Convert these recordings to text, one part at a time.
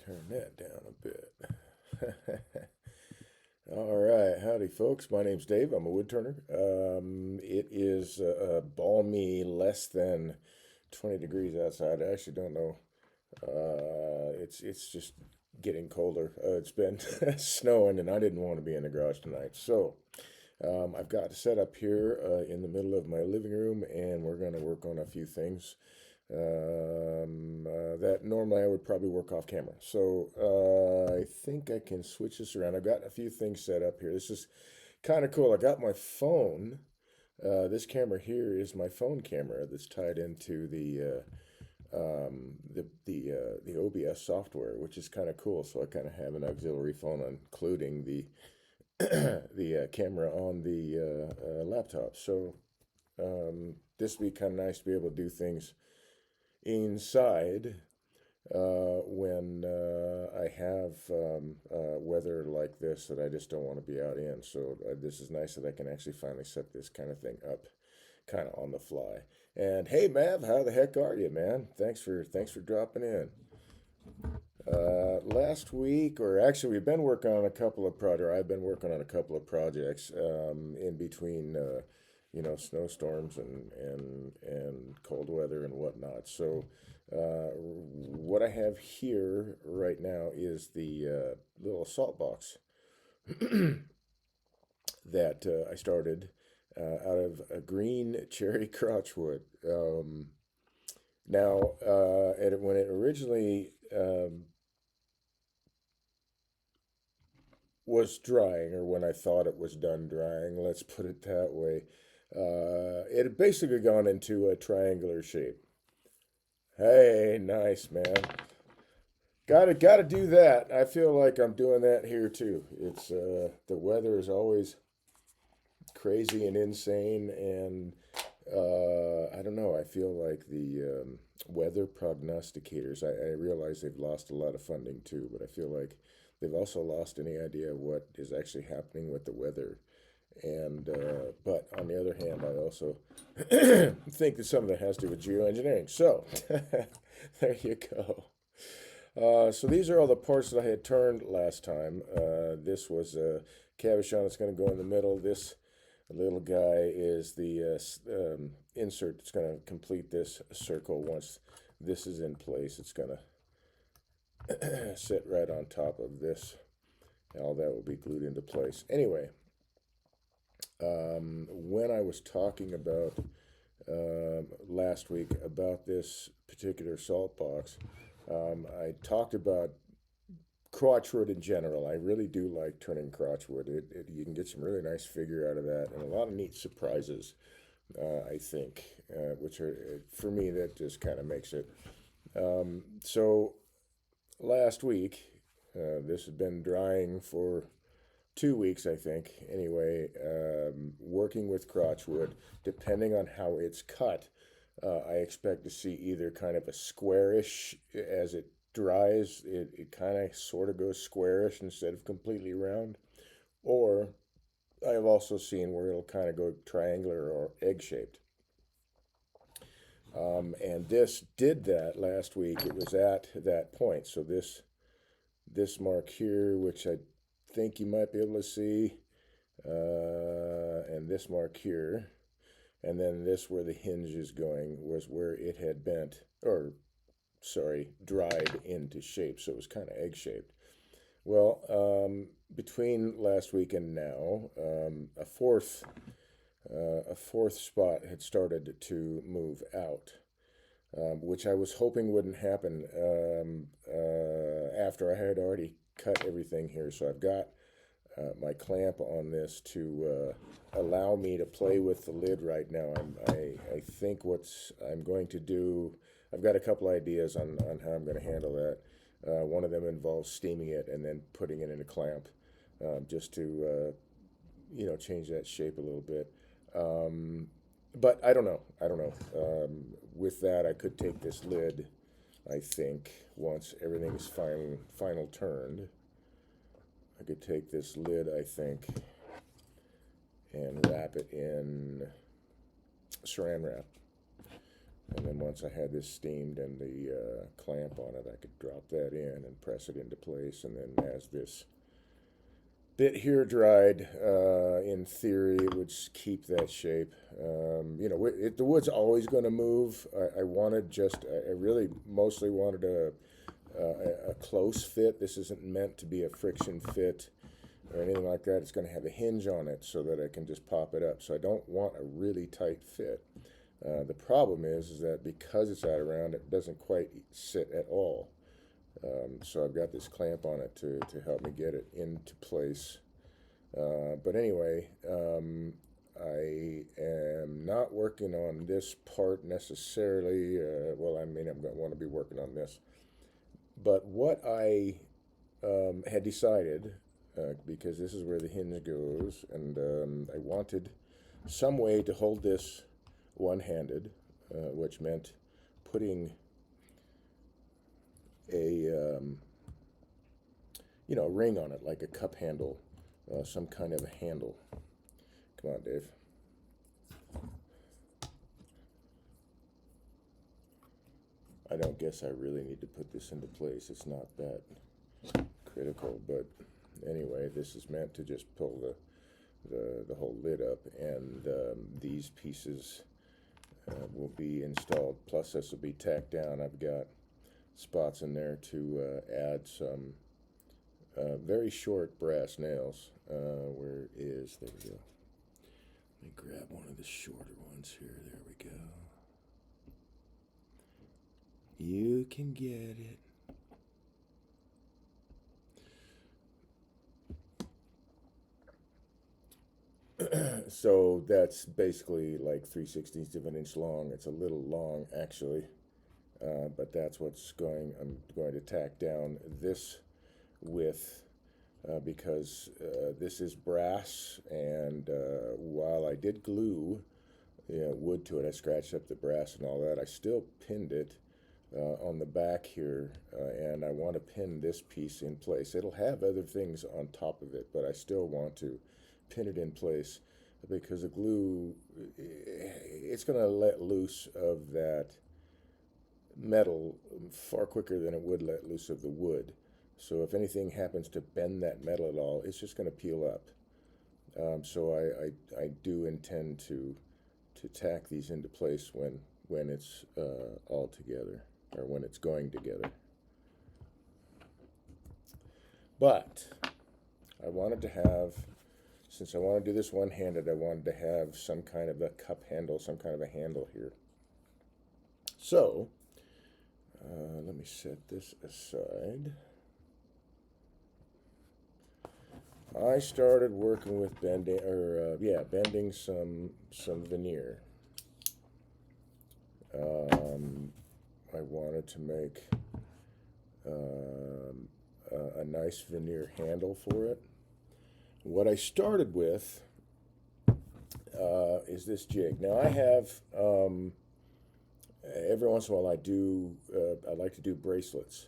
Turn that down a bit. All right, howdy, folks. My name's Dave. I'm a woodturner. It is balmy, less than 20 degrees outside. I actually don't know. It's just getting colder. It's been snowing, and I didn't want to be in the garage tonight. So I've got set up here in the middle of my living room, and we're going to work on a few things that normally I would probably work off camera. So I think I can switch this around. I've got a few things set up here. This is kind of cool. I got my phone. This camera here is my phone camera that's tied into the OBS software, which is kind of cool. So I kind of have an auxiliary phone, including the the camera on the laptop. So this would be kind of nice to be able to do things inside when I have weather like this that I just don't want to be out in. So this is nice that I can actually finally set this kind of thing up kind of on the fly. And hey, Mav, how the heck are you, man? Thanks for dropping in. Last week, or actually, we've been working on a couple of projects. I've been working on a couple of projects in between, snowstorms and cold weather and whatnot. So, what I have here right now is the little salt box that I started out of a green cherry crotchwood. When it originally was drying, or when I thought it was done drying, let's put it that way, it had basically gone into a triangular shape. Hey, nice, man. Gotta do that. I feel like I'm doing that here too. It's the weather is always crazy and insane, and I don't know. I feel like the weather prognosticators. I realize they've lost a lot of funding too, but I feel like they've also lost any idea of what is actually happening with the weather. And but on the other hand, I also think that some of it has to do with geoengineering. So there you go. So these are all the parts that I had turned last time. This was a cabochon that's going to go in the middle. This little guy is the insert that's going to complete this circle. Once this is in place, it's going to sit right on top of this. All that will be glued into place. Anyway, when I was talking about last week about this particular salt box, I talked about crotchwood in general. I really do like turning crotchwood. You can get some really nice figure out of that, and a lot of neat surprises. I think, which are for me that just kind of makes it. So last week, this had been drying for 2 weeks, I think. Anyway, working with crotchwood, depending on how it's cut, I expect to see either kind of a squarish as it dries, it kind of sort of goes squarish instead of completely round. Or I've also seen where it'll kind of go triangular or egg shaped. And this did that last week. It was at that point. So this mark here, which I think you might be able to see, and this mark here, and then this where the hinge is going was where it had bent, or sorry, dried into shape. So it was kind of egg shaped. Well, between last week and now, a fourth spot had started to move out, which I was hoping wouldn't happen after I had already cut everything here. So I've got my clamp on this to allow me to play with the lid right now. I think what's I'm going to do, I've got a couple ideas on how I'm going to handle that. One of them involves steaming it and then putting it in a clamp, just to change that shape a little bit. But I don't know. I don't know. With that, I could take this lid, I think, once everything is final turned. I could take this lid, I think, and wrap it in saran wrap. And then once I had this steamed and the clamp on it, I could drop that in and press it into place. And then as this bit here dried, in theory, it would keep that shape. The wood's always going to move. I wanted I really mostly wanted a close fit. This isn't meant to be a friction fit or anything like that. It's going to have a hinge on it so that I can just pop it up. So I don't want a really tight fit. The problem is that because it's out around, it doesn't quite sit at all. So I've got this clamp on it to help me get it into place. But anyway, I am not working on this part necessarily. I'm going to want to be working on this. But what I had decided, because this is where the hinge goes, and I wanted some way to hold this one-handed, which meant putting a ring on it, like a cup handle, some kind of a handle. Come on, Dave. I don't guess I really need to put this into place. It's not that critical, but anyway, this is meant to just pull the whole lid up, and these pieces will be installed. Plus, this will be tacked down. I've got spots in there to add some very short brass nails. There we go. Let me grab one of the shorter ones here. There we go. You can get it. So that's basically like 3/16 of an inch long. It's a little long, actually, but that's I'm going to tack down this with, because this is brass, and while I did glue wood to it, I scratched up the brass and all that, I still pinned it on the back here, and I want to pin this piece in place. It'll have other things on top of it, but I still want to pin it in place, because the glue, it's going to let loose of that metal far quicker than it would let loose of the wood. So if anything happens to bend that metal at all, it's just going to peel up. So I do intend to tack these into place when it's all together, or when it's going together. But I wanted to have, since I want to do this one-handed, I wanted to have some kind of a cup handle, some kind of a handle here. So let me set this aside. I started working with bending some veneer. I wanted to make a nice veneer handle for it. What I started with is this jig. Now I have, every once in a while I like to do bracelets,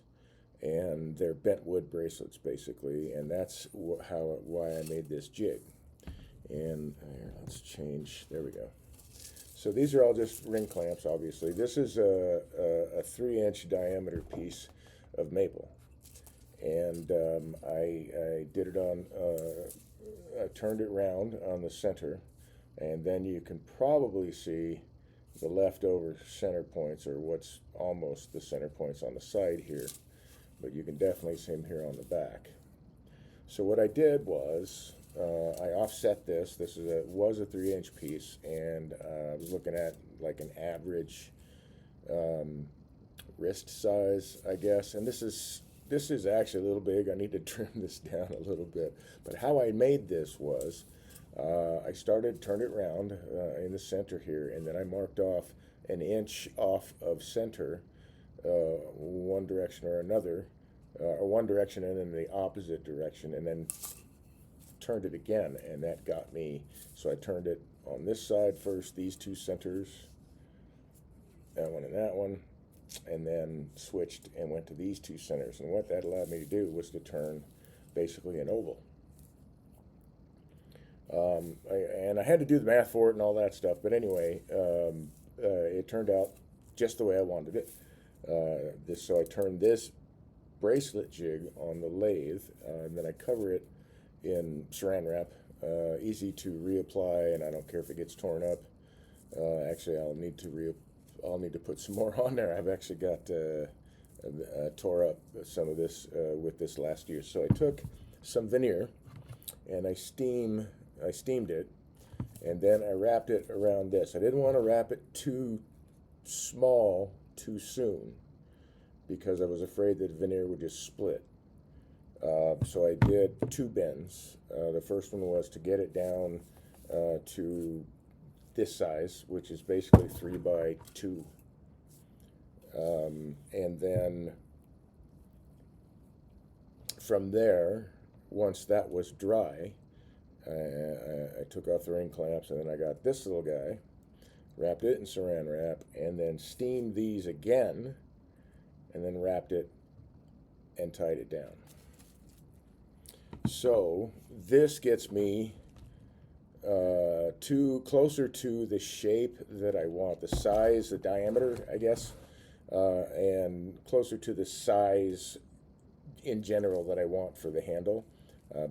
and they're bent wood bracelets basically, and that's why I made this jig. And here, let's change, there we go. So these are all just ring clamps, obviously. This is a 3-inch diameter piece of maple, and I did it on, I turned it round on the center, and then you can probably see the leftover center points, or what's almost the center points on the side here, but you can definitely see them here on the back. So what I did was, I offset this. This was a 3-inch piece, and I was looking at like an average wrist size, I guess. And this is actually a little big. I need to trim this down a little bit. But how I made this was, I turned it round in the center here, and then I marked off an inch off of center, one direction or another, or one direction and then the opposite direction, and then turned it again, and that got me, so I turned it on this side first, these two centers, that one and that one, and then switched and went to these two centers. And what that allowed me to do was to turn basically an oval. And I had to do the math for it and all that stuff, but anyway, it turned out just the way I wanted it. So I turned this bracelet jig on the lathe, and then I cover it in saran wrap, easy to reapply, and I don't care if it gets torn up. Actually, I'll need to put some more on there. I've actually got tore up some of this with this last year. So I took some veneer and I steamed it, and then I wrapped it around this. I didn't want to wrap it too small too soon because I was afraid that veneer would just split. So I did 2 bends. The first one was to get it down to this size, which is basically 3 by 2. And then from there, once that was dry, I took off the ring clamps, and then I got this little guy, wrapped it in saran wrap, and then steamed these again, and then wrapped it and tied it down. So this gets me closer to the shape that I want, the size, the diameter, I guess, and closer to the size in general that I want for the handle.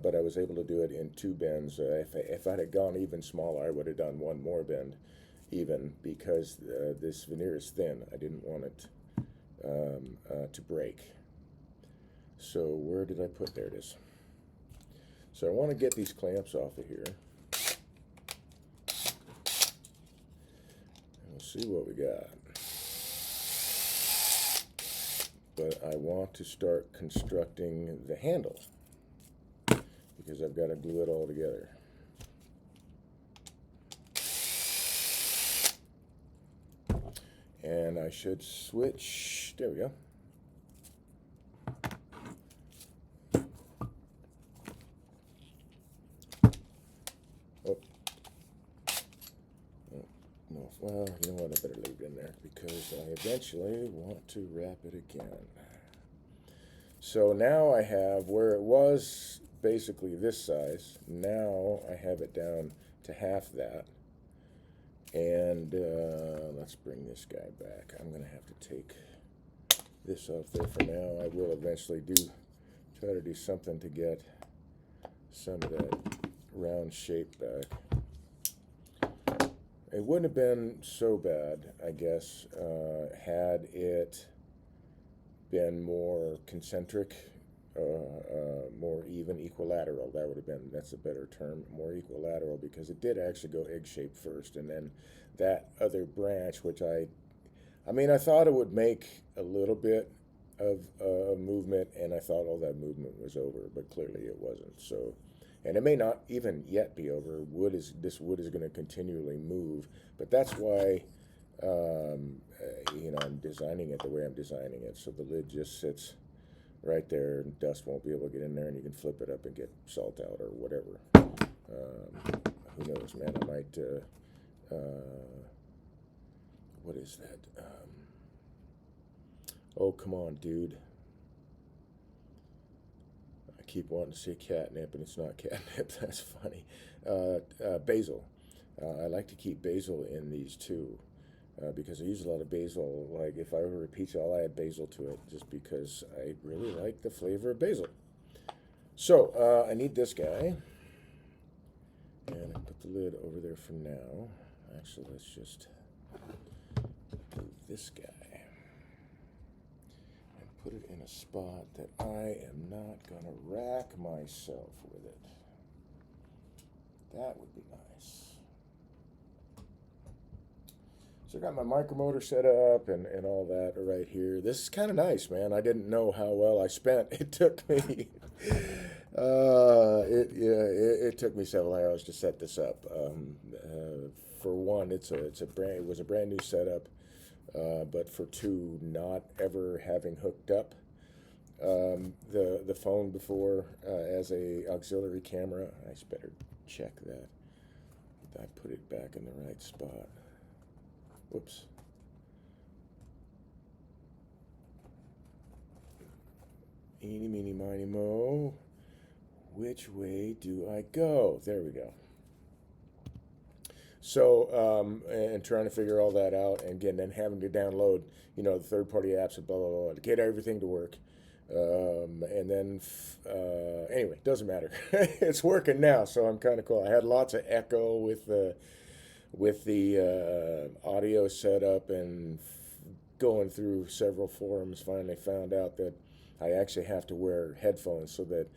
But I was able to do it in 2 bends. If I had gone even smaller, I would have done 1 more bend, even, because this veneer is thin. I didn't want it to break. So where did I put? There it is. So I want to get these clamps off of here. And we'll see what we got. But I want to start constructing the handle because I've got to glue it all together. And I should switch. There we go. Oh. No, well, you know what? I better leave it in there because I eventually want to wrap it again. So now I have where it was basically this size. Now I have it down to half that. And let's bring this guy back. I'm going to have to take this off there for now. I will eventually try to do something to get some of that round shape back. It wouldn't have been so bad, I guess, had it been more concentric, more even, equilateral. That's a better term, more equilateral, because it did actually go egg-shaped first, and then that other branch, which I thought it would make a little bit of movement, and I thought all that movement was over, but clearly it wasn't. So, and it may not even yet be over. This wood is going to continually move, but that's why I'm designing it the way I'm designing it, so the lid just sits right there and dust won't be able to get in there, and you can flip it up and get salt out or whatever. Who knows, man? I might what is that? Oh, come on, dude. I keep wanting to say catnip, and it's not catnip. That's funny. Basil. I like to keep basil in these too, because I use a lot of basil. Like if I order a pizza, I'll add basil to it just because I really like the flavor of basil. So I need this guy, and I put the lid over there for now. Actually, let's just do this guy and put it in a spot that I am not going to rack myself with it. That would be nice. So I got my micromotor set up and all that right here. This is kind of nice, man. I didn't know how well I spent. It took me it took me several hours to set this up. For one, it was a brand new setup, but for two, not ever having hooked up the phone before as a auxiliary camera. I better check that I put it back in the right spot. Whoops. Eeny, meeny, miny, mo. Which way do I go? There we go. So, and trying to figure all that out, and again, then having to download, the third-party apps and blah blah blah to get everything to work. And then, anyway, doesn't matter. It's working now, so I'm kind of cool. I had lots of echo with the audio setup, and going through several forums, finally found out that I actually have to wear headphones so that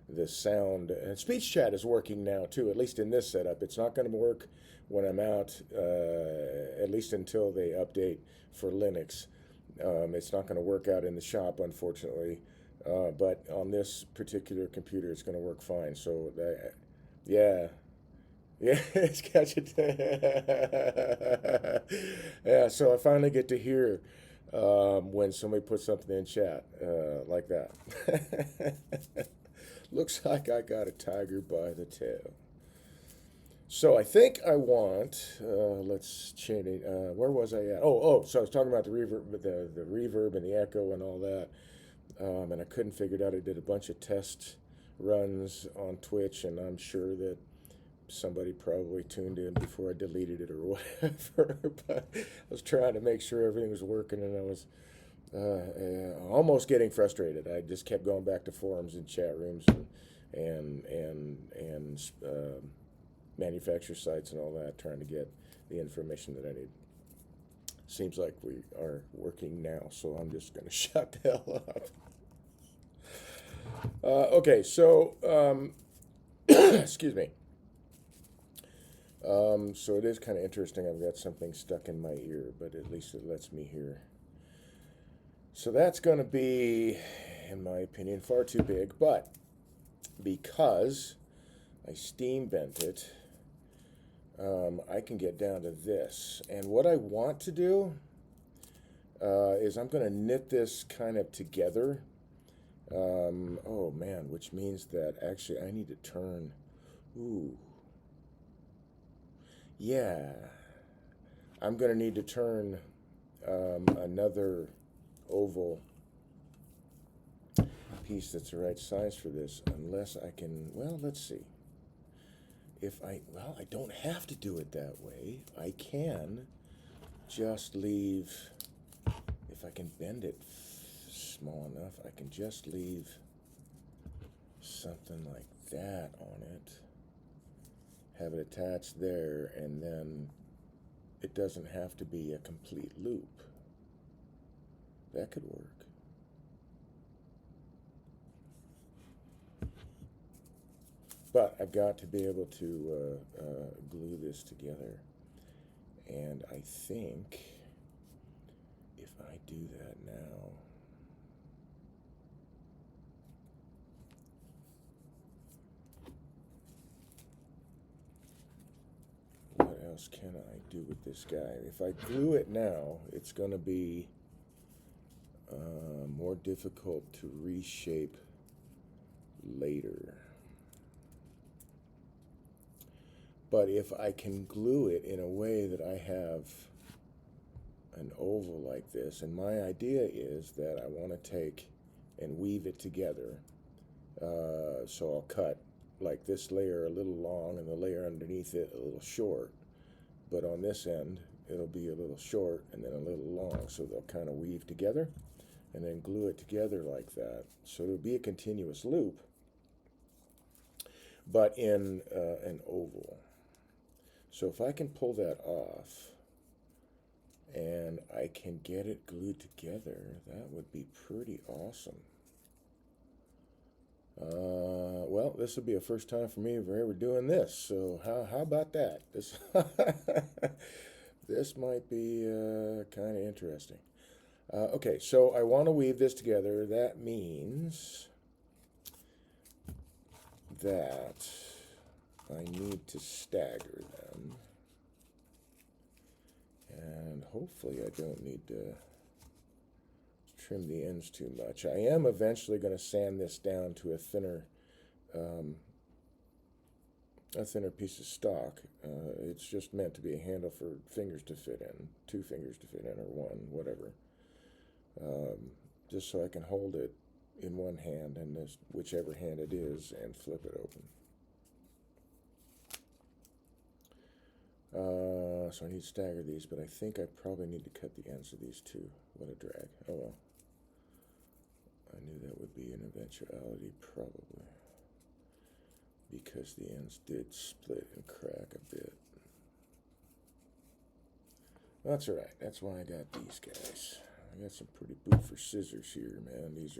the sound and speech chat is working now too, at least in this setup. It's not going to work when I'm out, at least until they update for Linux. It's not going to work out in the shop, unfortunately. But on this particular computer, it's going to work fine. So, yeah. Yeah, it's catching. Yeah, so I finally get to hear when somebody puts something in chat like that. Looks like I got a tiger by the tail. So I think I want. Let's change it. Where was I at? So I was talking about the reverb and the echo and all that, and I couldn't figure it out. I did a bunch of test runs on Twitch, and I'm sure that somebody probably tuned in before I deleted it or whatever. But I was trying to make sure everything was working, and I was almost getting frustrated. I just kept going back to forums and chat rooms and manufacturer sites and all that, trying to get the information that I need. Seems like we are working now, so I'm just going to shut the hell up. Okay, so excuse me. So it is kind of interesting. I've got something stuck in my ear, but at least it lets me hear. So that's going to be, in my opinion, far too big, but because I steam vent it, I can get down to this. And what I want to do is I'm going to knit this kind of together. Oh man, which means that actually I need to turn. Ooh. Yeah. I'm going to need to turn another oval piece that's the right size for this, unless I can, well, let's see. I don't have to do it that way. I can just leave, if I can bend it small enough, I can just leave something like that on it, have it attached there, and then it doesn't have to be a complete loop. That could work. But I've got to be able to glue this together. And I think if I do that now, what else can I do with this guy? If I glue it now, it's going to be more difficult to reshape later. But if I can glue it in a way that I have an oval like this, and my idea is that I want to take and weave it together. So I'll cut like this layer a little long and the layer underneath it a little short. But on this end, it'll be a little short and then a little long. So they'll kind of weave together and then glue it together like that. So it'll be a continuous loop, but in an oval. So if I can pull that off and I can get it glued together, that would be pretty awesome. Well, this will be a first time for me ever doing this. So how about that? This this might be kind of interesting. Okay, so I want to weave this together. That means that I need to stagger them. And hopefully I don't need to trim the ends too much. I am eventually going to sand this down to a thinner piece of stock. It's just meant to be a handle for fingers to fit in, 2 fingers to fit in, or one, whatever. Just so I can hold it in one hand, and this, whichever hand it is, and flip it open. So I need to stagger these, but I think I probably need to cut the ends of these too. What a drag. Oh well. I knew that would be an eventuality, probably, because the ends did split and crack a bit. That's all right. That's why I got these guys. I got some pretty boofer scissors here, man. These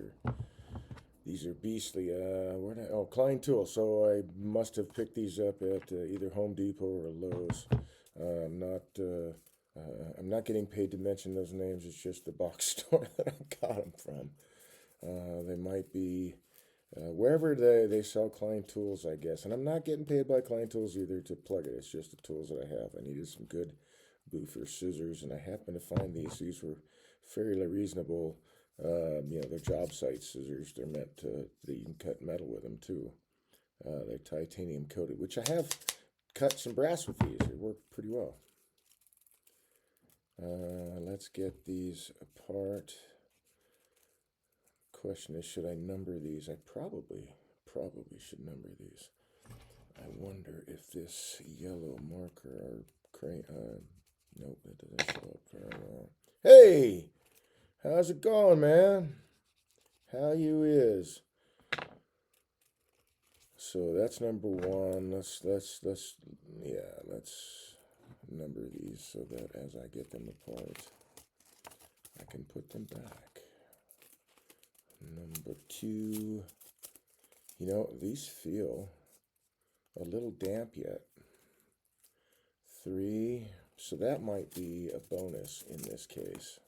are beastly. Where did oh, Klein Tool. So I must have picked these up at either Home Depot or Lowe's. I'm not getting paid to mention those names. It's just the box store that I got them from. They might be wherever they sell Klein tools, I guess. And I'm not getting paid by Klein Tools either to plug it. It's just the tools that I have. I needed some good boofer scissors, and I happened to find these. These were fairly reasonable. They're job site scissors. They're meant to, that you can cut metal with them too. They're titanium coated, which I have cut some brass with these. They work pretty well. Let's get these apart. Question is, should I number these? I probably should number these. I wonder if this yellow marker or crayon. Nope, that doesn't show up very well. Hey, how's it going, man? How you is? So that's number one. Let's number these so that as I get them apart, I can put them back. Number two. These feel a little damp yet. Three. So that might be a bonus in this case.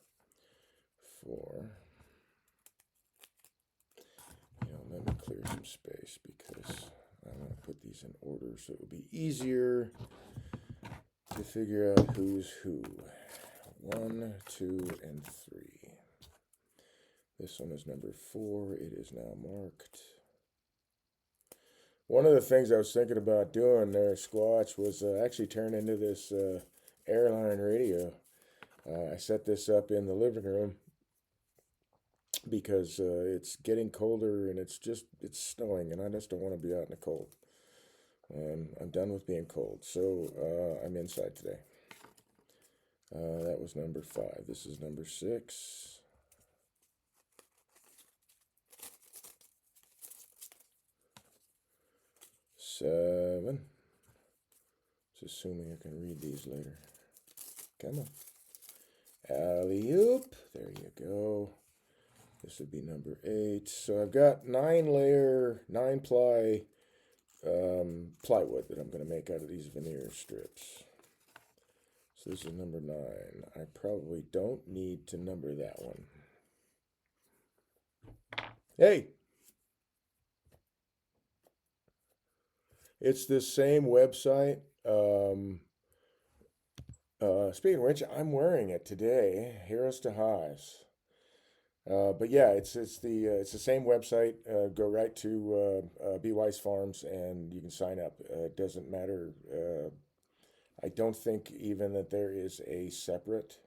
Four. Let me clear some space because I want to put these in order so it will be easier to figure out who's who. 1, 2, and 3. This one is number 4. It is now marked. One of the things I was thinking about doing there, Squatch, was actually turn into this airline radio. I set this up in the living room because it's getting colder and it's snowing, and I just don't want to be out in the cold. And I'm done with being cold, so I'm inside today. That was number 5. This is number 6. Seven. Just assuming I can read these later. Come on. Alley-oop. There you go. This would be number 8. So I've got 9-layer, 9-ply plywood that I'm going to make out of these veneer strips. So this is number 9. I probably don't need to number that one. Hey! It's the same website. Speaking of which, I'm wearing it today. Heroes to Highs. But yeah, it's the same website. Go right to Be Wise Farms and you can sign up. It doesn't matter. I don't think even that there is a separate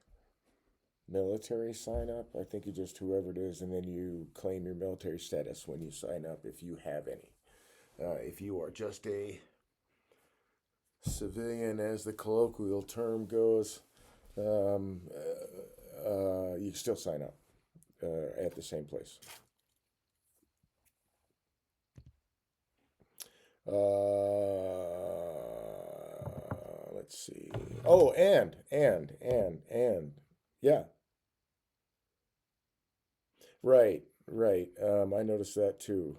military sign up. I think you just whoever it is, and then you claim your military status when you sign up if you have any. If you are just a civilian, as the colloquial term goes, you can still sign up at the same place. Let's see. Oh, and yeah, right. I noticed that too.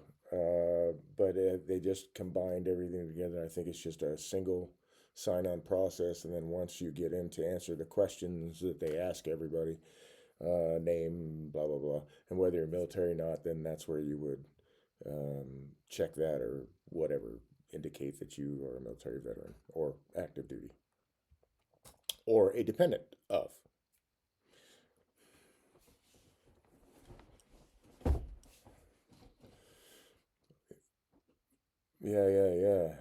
But they just combined everything together. I think it's just a single sign-on process, and then once you get in to answer the questions that they ask everybody, name, blah blah blah, and whether you're military or not, then that's where you would check that or whatever, indicate that you are a military veteran or active duty or a dependent of. Yeah.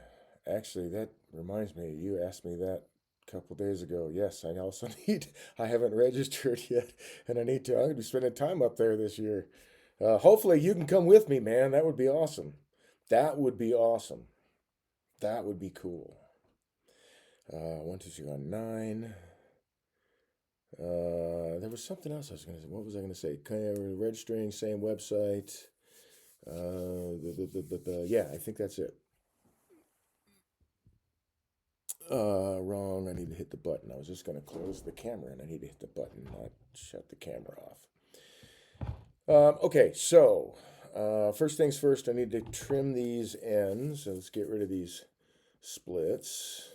Actually, that reminds me, you asked me that a couple days ago. Yes, I also I haven't registered yet, and I need to. I'm going to be spending time up there this year. Hopefully, you can come with me, man. That would be awesome. That would be awesome. That would be cool. 1, 2, 3, 9. There was something else I was going to say. What was I going to say? Kind of registering, same website. Yeah, I think that's it. Wrong. I need to hit the button. I was just going to close the camera and I need to hit the button, not shut the camera off. Okay, so first things first, I need to trim these ends. So let's get rid of these splits.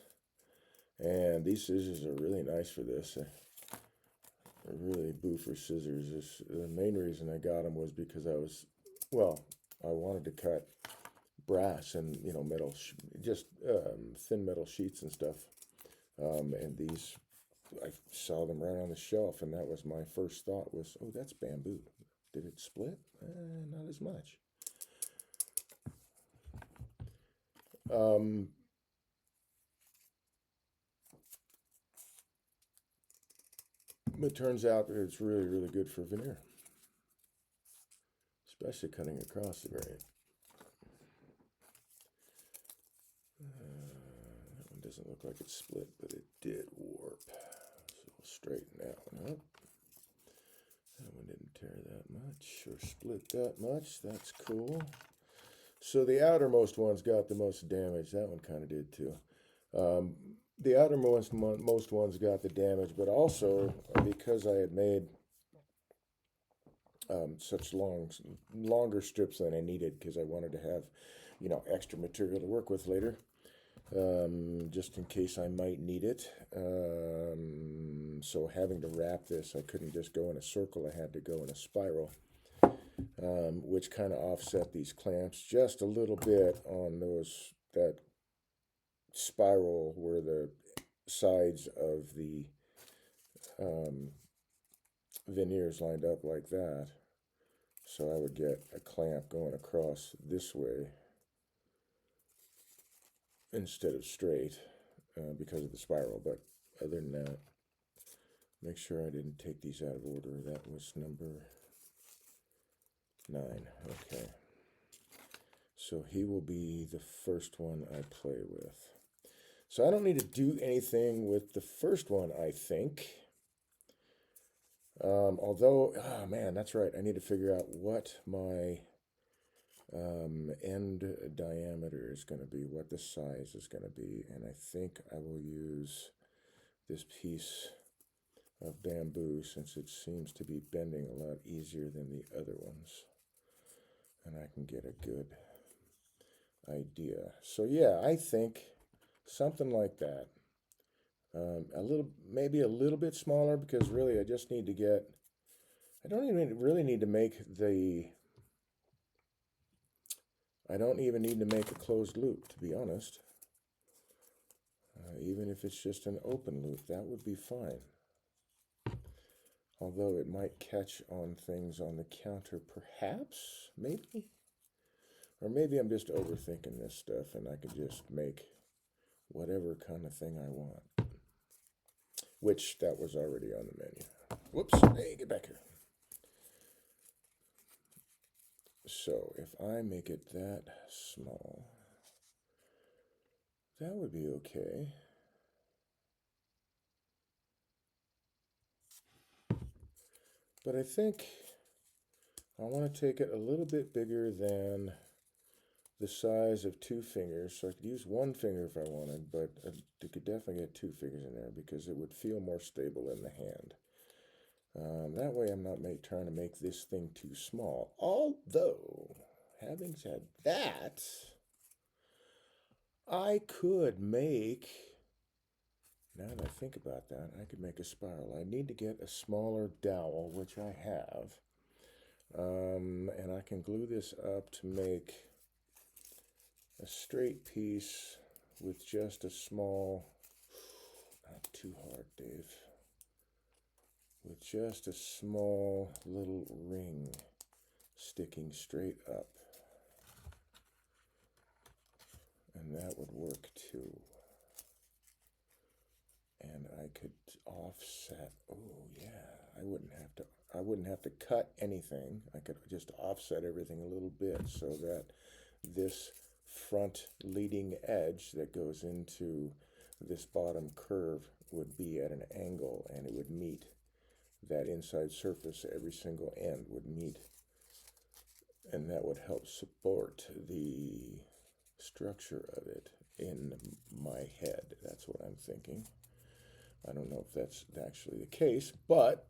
And these scissors are really nice for this. They're really boofer scissors. The main reason I got them was because I wanted to cut brass and metal, just thin metal sheets and stuff. And these, I saw them right on the shelf, and that was my first thought was, oh, that's bamboo. Did it split? Not as much. It turns out that it's really, really good for veneer, especially cutting across the grain. That one doesn't look like it split, but it did warp. So we'll straighten that one up. That one didn't tear that much or split that much. That's cool. So the outermost one's got the most damage. That one kind of did too. The outermost most ones got the damage, but also because I had made such longer strips than I needed because I wanted to have, extra material to work with later, just in case I might need it. So having to wrap this, I couldn't just go in a circle. I had to go in a spiral, which kind of offset these clamps just a little bit on that spiral where the sides of the veneers lined up like that. So I would get a clamp going across this way instead of straight because of the spiral. But other than that, make sure I didn't take these out of order. That was number 9. Okay. So he will be the first one I play with. So I don't need to do anything with the first one, I think. Although, oh man, that's right. I need to figure out what my end diameter is going to be, what the size is going to be. And I think I will use this piece of bamboo since it seems to be bending a lot easier than the other ones. And I can get a good idea. So yeah, I think something like that. Maybe a little bit smaller because really I just need to get, I don't even really need to make I don't even need to make a closed loop, to be honest. Even if it's just an open loop, that would be fine. Although it might catch on things on the counter, perhaps, maybe? Or maybe I'm just overthinking this stuff and I can just make whatever kind of thing I want. Which, that was already on the menu. Whoops, hey, get back here. So, if I make it that small, that would be okay. But I think I want to take it a little bit bigger than the size of 2 fingers. So I could use 1 finger if I wanted, but I could definitely get 2 fingers in there because it would feel more stable in the hand. That way I'm not trying to make this thing too small. Although, having said that, I could make, now that I think about that, I could make a spiral. I need to get a smaller dowel, which I have. And I can glue this up to make a straight piece with just a small, not too hard, Dave, with just a small little ring sticking straight up. And that would work too. And I could offset, oh yeah, I wouldn't have to cut anything. I could just offset everything a little bit so that this front leading edge that goes into this bottom curve would be at an angle, and it would meet that inside surface. Every single end would meet, and that would help support the structure of it in my head. That's what I'm thinking. I don't know if that's actually the case, but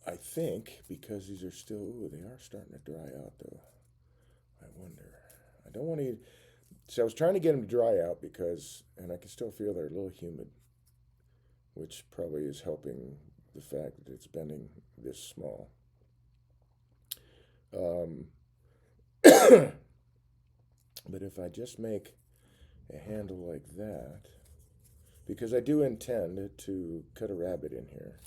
I think because these are still, ooh, they are starting to dry out though. I wonder. I don't want to, see, I was trying to get them to dry out because, and I can still feel they're a little humid, which probably is helping the fact that it's bending this small. But if I just make a handle like that, because I do intend to cut a rabbet in here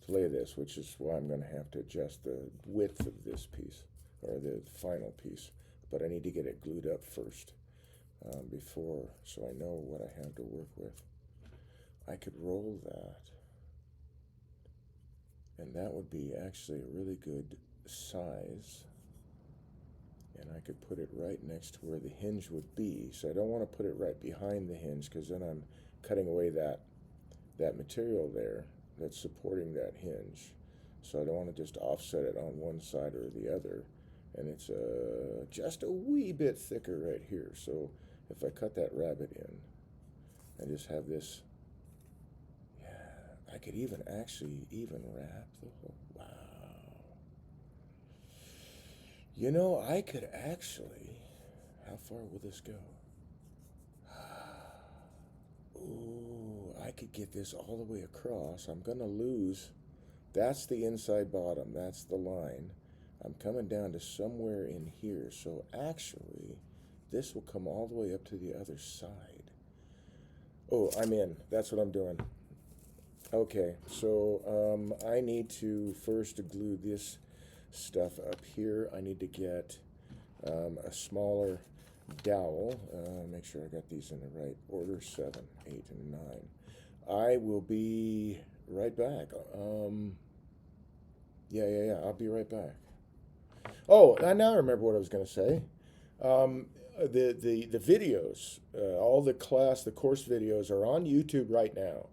to lay this, which is why I'm going to have to adjust the width of this piece, or the final piece, but I need to get it glued up first before, so I know what I have to work with. I could roll that, and that would be actually a really good size, and I could put it right next to where the hinge would be. So I don't want to put it right behind the hinge, because then I'm cutting away that material there that's supporting that hinge. So I don't want to just offset it on one side or the other. And it's just a wee bit thicker right here. So if I cut that rabbet in and just have this, yeah, I could even actually even wrap the whole, wow. You know, I could actually, how far will this go? Ooh, I could get this all the way across. I'm going to lose. That's the inside bottom. That's the line. I'm coming down to somewhere in here. So actually, this will come all the way up to the other side. Oh, I'm in. That's what I'm doing. Okay, so I need to first glue this stuff up here. I need to get a smaller dowel. Make sure I got these in the right order. 7, 8, and 9. I will be right back. Yeah. I'll be right back. Oh, I now remember what I was going to say. The videos, all the course videos are on YouTube right now,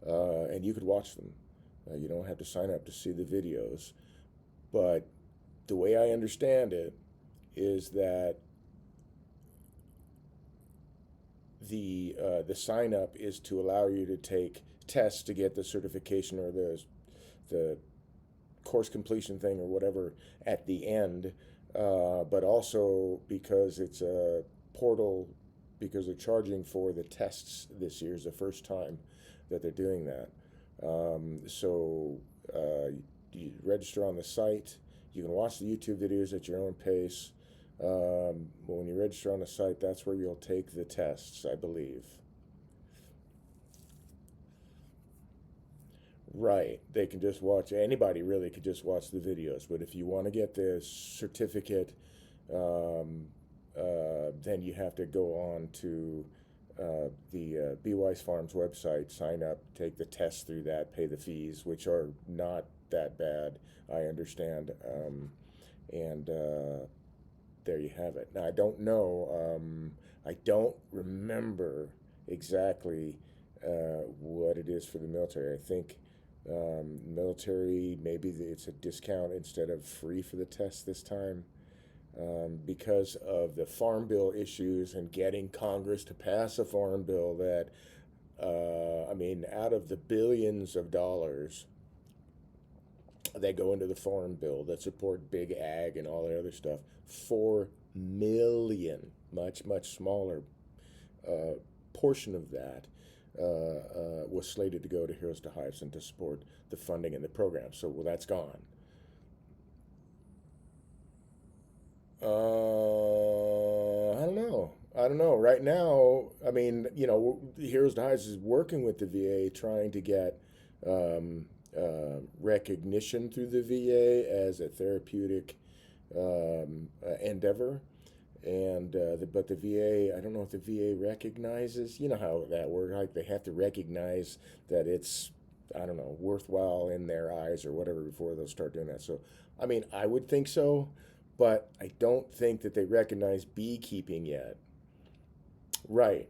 and you could watch them. You don't have to sign up to see the videos, but the way I understand it is that the sign up is to allow you to take tests to get the certification or the course completion thing or whatever at the end, but also because it's a portal, because they're charging for the tests this year is the first time that they're doing that. So you register on the site. You can watch the YouTube videos at your own pace. When you register on the site, that's where you'll take the tests, I believe. Right. They can just watch, anybody really could just watch the videos. But if you want to get the certificate, then you have to go on to the Be Wise Farms website, sign up, take the test through that, pay the fees, which are not that bad, I understand. And there you have it. Now, I don't know, I don't remember exactly what it is for the military. I think military, maybe it's a discount instead of free for the test this time, because of the farm bill issues and getting Congress to pass a farm bill that, I mean, out of the billions of dollars that go into the farm bill that support big ag and all that other stuff, 4 million, much smaller portion of that was slated to go to Heroes to Hives and to support the funding and the program. So, well, that's gone. I don't know. Right now, I mean, you know, Heroes to Hives is working with the VA, trying to get recognition through the VA as a therapeutic endeavor. And but the VA, I don't know if the VA recognizes, you know how that works, like they have to recognize that it's, I don't know, worthwhile in their eyes or whatever before they'll start doing that. So, I mean, I would think so, but I don't think that they recognize beekeeping yet. Right.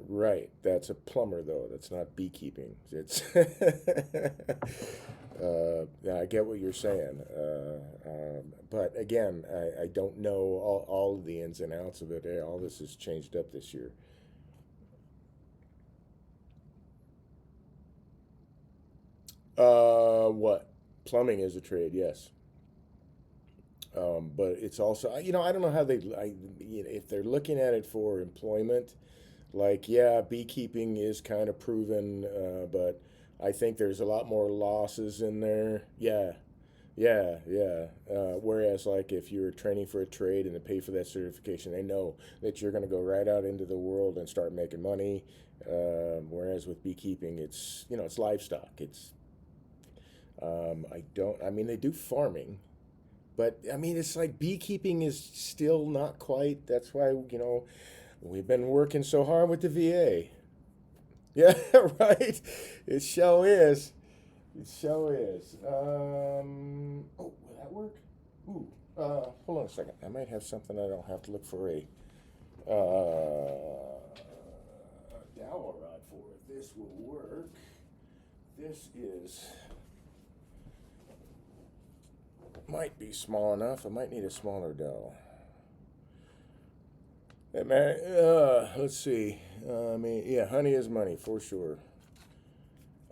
Right. That's a plumber, though. That's not beekeeping. It's. Yeah, I get what you're saying. But again, I don't know all of the ins and outs of it. All this has changed up this year. What? Plumbing is a trade, yes. But it's also, I don't know how if they're looking at it for employment, like, yeah, beekeeping is kind of proven, but I think there's a lot more losses in there. Yeah, yeah, yeah. Whereas, like, if you're training for a trade and they pay for that certification, they know that you're going to go right out into the world and start making money. Whereas with beekeeping, it's livestock. I mean, they do farming, but I mean, it's like beekeeping is still not quite. That's why, we've been working so hard with the VA. Yeah, right. It show is. It show is. Will that work? Ooh. Hold on a second. I might have something I don't have to look for a dowel rod for. This will work. This is might be small enough. I might need a smaller dowel. Hey man, let's see. I mean, yeah, honey is money for sure.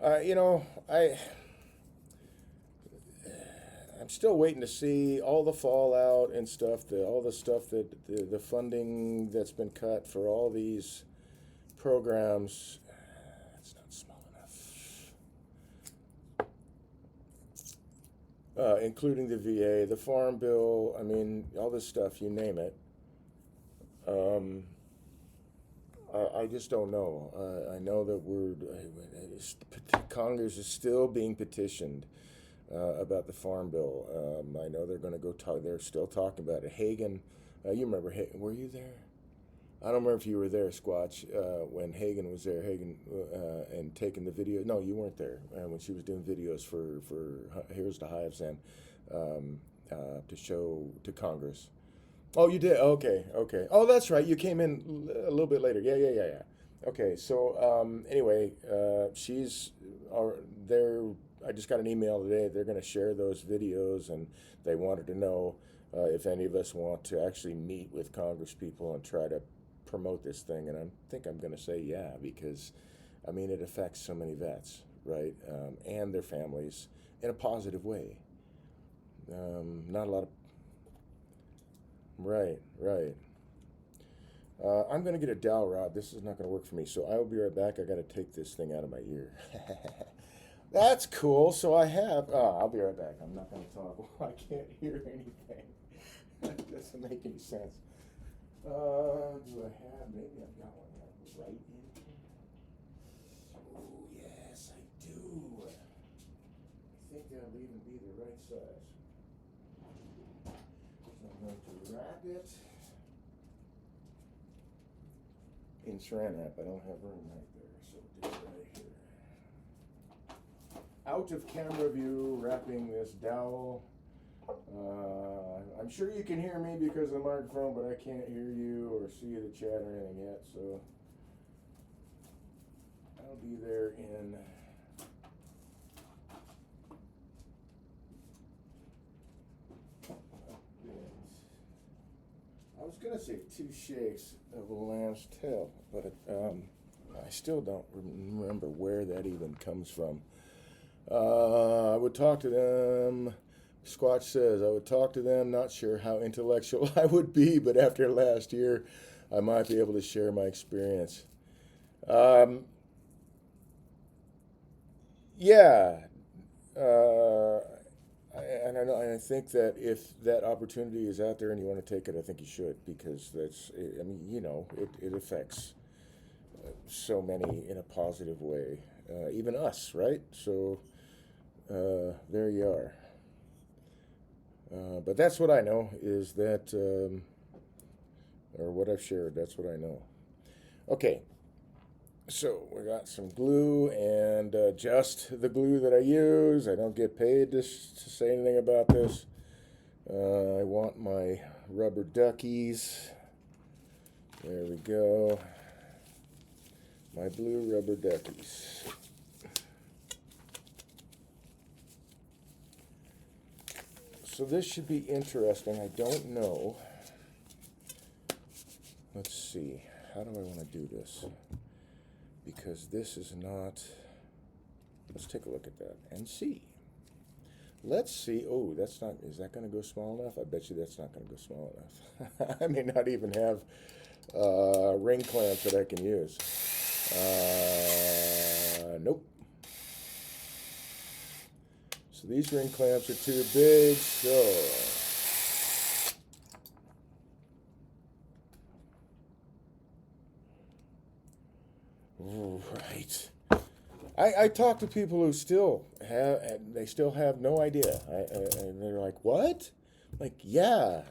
I'm still waiting to see all the fallout and stuff. All the stuff that the funding that's been cut for all these programs. It's not small enough. Including the VA, the Farm Bill. I mean, all this stuff. You name it. Um, I just don't know. I know that Congress is still being petitioned about the Farm Bill. I know they're going to go talk. They're still talking about it. Hagan, you remember? Were you there? I don't remember if you were there, Squatch, when Hagan was there. Hagan and taking the video. No, you weren't there when she was doing videos for Here's the Hives and to show to Congress. Oh, you did. Okay, okay. Oh, that's right. You came in a little bit later. Yeah, yeah, yeah, yeah. Okay. So anyway, she's there. I just got an email today. They're going to share those videos, and they wanted to know if any of us want to actually meet with Congress people and try to promote this thing. And I think I'm going to say yeah, because I mean it affects so many vets, right, and their families in a positive way. Not a lot of right, right. I'm going to get a dowel rod. This is not going to work for me, so I will be right back. I got to take this thing out of my ear. That's cool. So I have. Oh, I'll be right back. I'm not going to talk. I can't hear anything. That doesn't make any sense. Do I have? Maybe I've got one right in here. Oh, yes, I do. I think that'll even be the right size. So I'm going to wrap it in Saran wrap. I don't have room right there, so do it right here. Out of camera view, wrapping this dowel. I'm sure you can hear me because of the microphone, but I can't hear you or see the chat or anything yet, so I'll be there in I was gonna say 2 shakes of a lamb's tail, but I still don't remember where that even comes from. I would talk to them. Squatch says, I would talk to them, not sure how intellectual I would be, but after last year, I might be able to share my experience. Um, yeah, and I think that if that opportunity is out there and you want to take it, I think you should because I mean, it affects so many in a positive way, even us, right? So there you are. But that's what I know is that, or what I've shared, that's what I know. Okay, so we got some glue and just the glue that I use. I don't get paid to say anything about this. I want my rubber duckies. There we go. My blue rubber duckies. So this should be interesting. I don't know. Let's see. How do I want to do this? Because this is not... Let's take a look at that and see. Let's see. Oh, that's not... Is that going to go small enough? I bet you that's not going to go small enough. I may not even have ring clamps that I can use. Nope. So these ring clamps are too big, so... Right. I talk to people who still have no idea. And they're like, what? Like, yeah.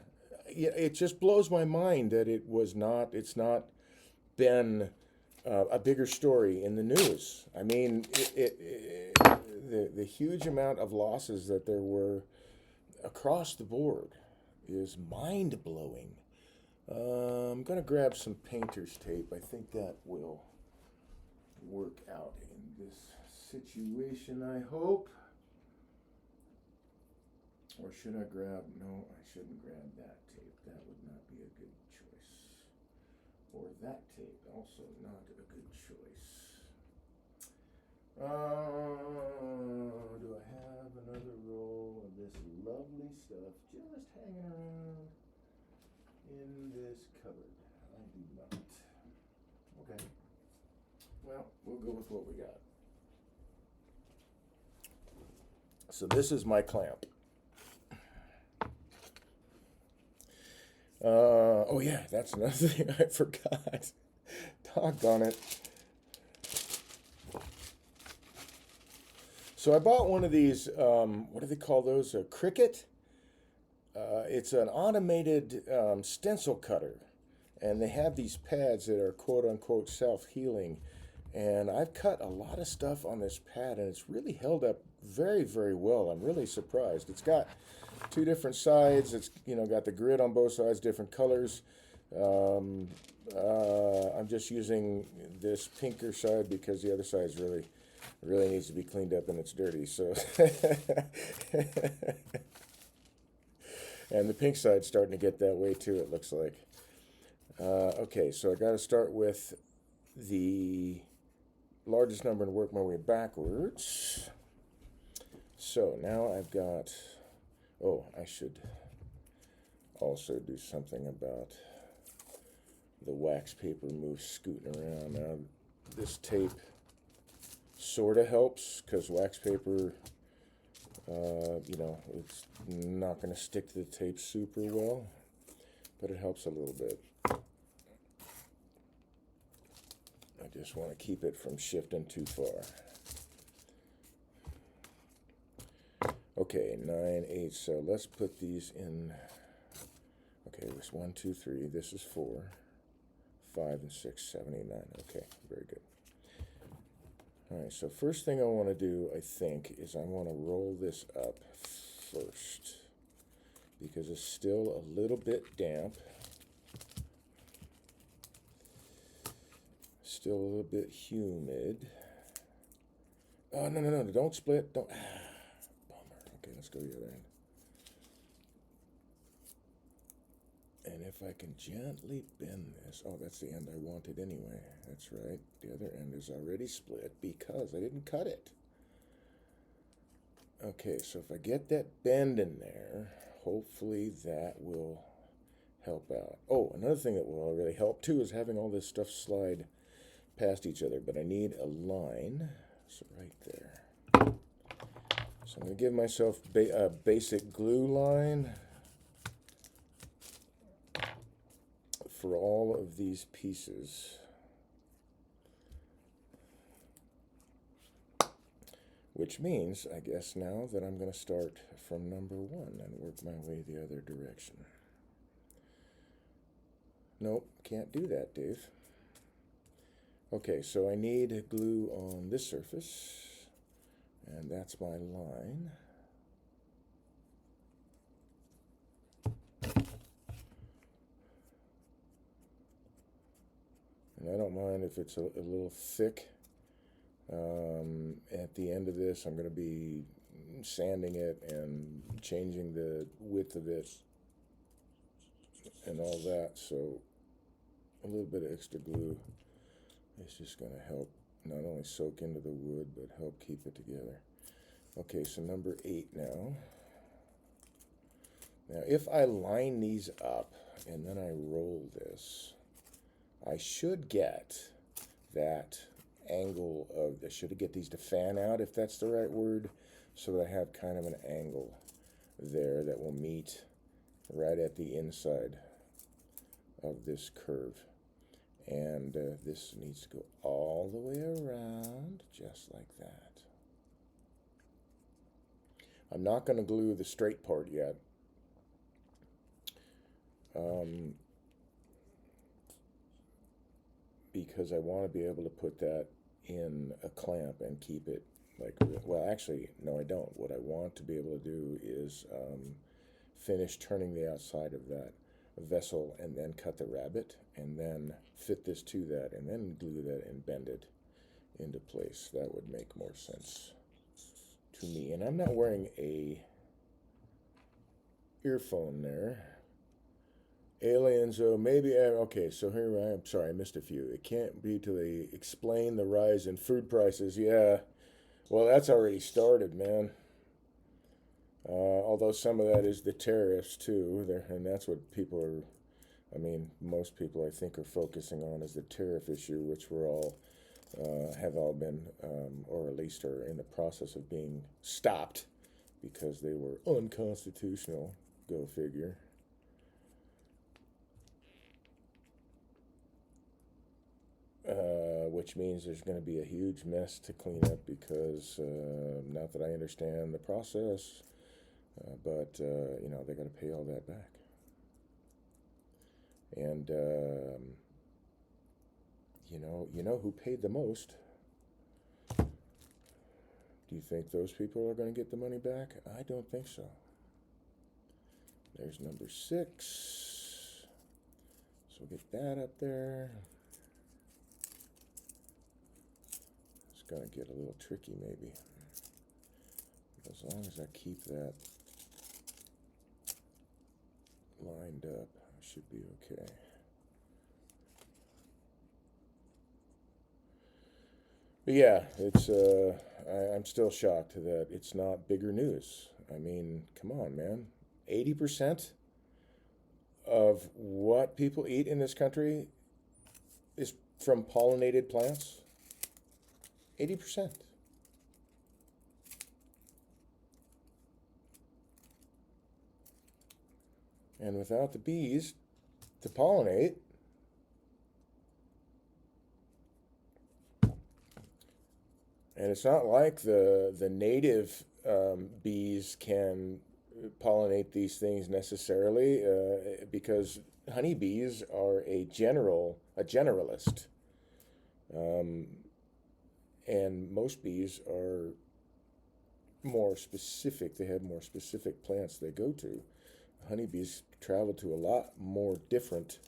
It just blows my mind that it's not been a bigger story in the news. I mean, the huge amount of losses that there were across the board is mind-blowing. I'm going to grab some painter's tape. I think that will work out in this situation, I hope. Or should I grab... No, I shouldn't grab that tape. That would not be a good choice. Or that tape, also not a good choice. Do I have another roll of this lovely stuff just hanging around in this cupboard? I do not. Okay. Well, we'll go with what we got. So this is my clamp. Oh yeah, that's another thing I forgot. Doggone it. So I bought one of these, what do they call those? A Cricut? It's an automated stencil cutter. And they have these pads that are quote-unquote self-healing. And I've cut a lot of stuff on this pad, and it's really held up very, very well. I'm really surprised. It's got two different sides. It's got the grid on both sides, different colors. I'm just using this pinker side because the other side really needs to be cleaned up and it's dirty. So, and the pink side's starting to get that way too. It looks like. Okay, so I got to start with the largest number and work my way backwards. So now I've got, oh, I should also do something about the wax paper moves scooting around. Now this tape sort of helps because wax paper, it's not going to stick to the tape super well, but it helps a little bit. I just want to keep it from shifting too far. Okay, 9, 8, so let's put these in. Okay, it was 1, 2, 3, this is 4, 5, and 6, 7, 8, 9. Okay, very good. All right, so first thing I want to do, I think, is I want to roll this up first because it's still a little bit damp. Still a little bit humid. Oh, no, don't split. Don't. Bummer. Okay, let's go the other end. And if I can gently bend this. Oh, that's the end I wanted anyway. That's right. The other end is already split because I didn't cut it. Okay, so if I get that bend in there, hopefully that will help out. Oh, another thing that will really help too is having all this stuff slide past each other, but I need a line, so right there. So I'm going to give myself a basic glue line for all of these pieces, which means, I guess now that I'm going to start from number 1 and work my way the other direction. Nope, can't do that, Dave. Okay, so I need glue on this surface, and that's my line. And I don't mind if it's a little thick. At the end of this, I'm going to be sanding it and changing the width of it and all that. So a little bit of extra glue is just going to help not only soak into the wood, but help keep it together. Okay, so number 8 now. Now, if I line these up and then I roll this, I should get that angle of, I should get these to fan out, if that's the right word, so that I have kind of an angle there that will meet right at the inside of this curve. And this needs to go all the way around, just like that. I'm not going to glue the straight part yet. Because I want to be able to put that in a clamp and keep it like, well, actually, no, I don't. What I want to be able to do is finish turning the outside of that vessel and then cut the rabbet and then fit this to that and then glue that and bend it into place. That would make more sense to me. And I'm not wearing a earphone there. Aliens, oh, maybe, okay, so here I am. Sorry, I missed a few. It can't be till they explain the rise in food prices. Yeah, well, that's already started, man. Although some of that is the tariffs, too, and that's what people are, I mean, most people, I think, are focusing on is the tariff issue, which we're all, have all been, or at least are in the process of being stopped because they were unconstitutional, go figure. Which means there's going to be a huge mess to clean up because, not that I understand the process, but, you know, they got to pay all that back. And, you know who paid the most? Do you think those people are going to get the money back? I don't think so. There's number 6. So we'll get that up there. Gonna get a little tricky maybe. As long as I keep that lined up, I should be okay. But yeah, it's I'm still shocked that it's not bigger news. I mean, come on, man. 80% of what people eat in this country is from pollinated plants. 80%. And without the bees to pollinate, and it's not like the native bees can pollinate these things necessarily, because honeybees are a generalist. And most bees are more specific. They have more specific plants they go to. Honeybees travel to a lot more different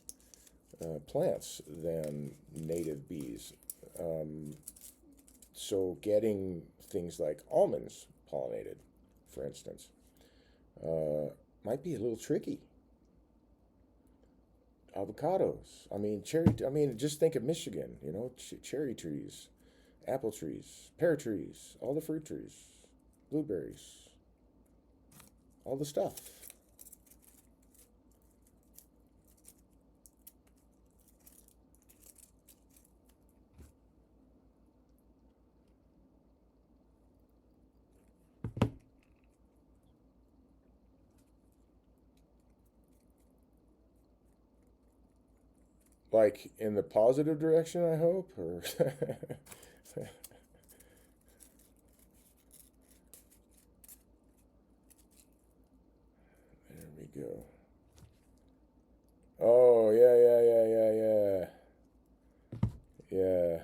plants than native bees. So getting things like almonds pollinated, for instance, might be a little tricky. Avocados. I mean, just think of Michigan, you know, cherry trees, apple trees, pear trees, all the fruit trees, blueberries, all the stuff. Like in the positive direction, I hope, or there we go. Oh, yeah. Yeah.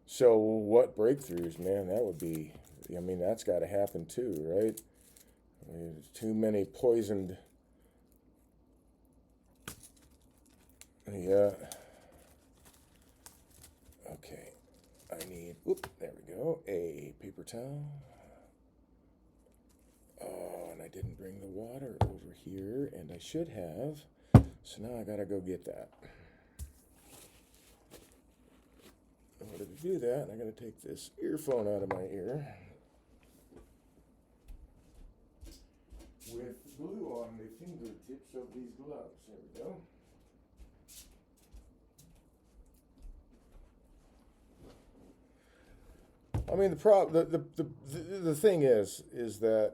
So what breakthroughs, man? That would be, I mean, that's got to happen too, right? I mean, too many poisoned Yeah. Okay. I need, whoop, there we go, a paper towel. Oh, and I didn't bring the water over here, and I should have. So now I gotta go get that. In order to do that, I gotta take this earphone out of my ear with glue on the fingertips of these gloves. There we go. I mean, the thing is that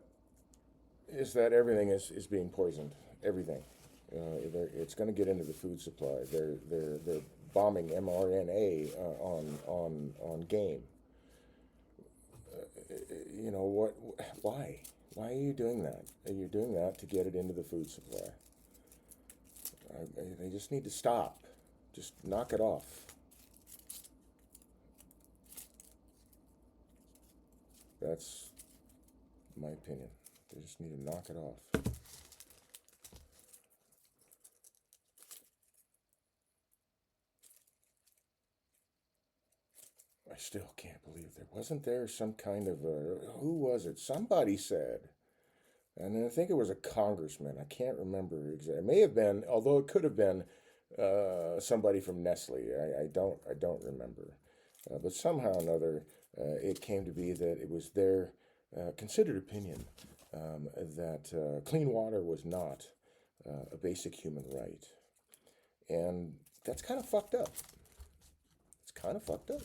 everything is being poisoned. Everything. It's going to get into the food supply. They're bombing mRNA on game. You know what? Why? Why are you doing that? You're doing that to get it into the food supply. They just need to stop. Just knock it off. That's my opinion. They just need to knock it off. I still can't believe wasn't there some kind of who was it? Somebody said, and I think it was a congressman. I can't remember exactly. It may have been, although it could have been somebody from Nestle. I don't remember, but somehow or another, it came to be that it was their considered opinion that clean water was not a basic human right, and that's kind of fucked up. It's kind of fucked up.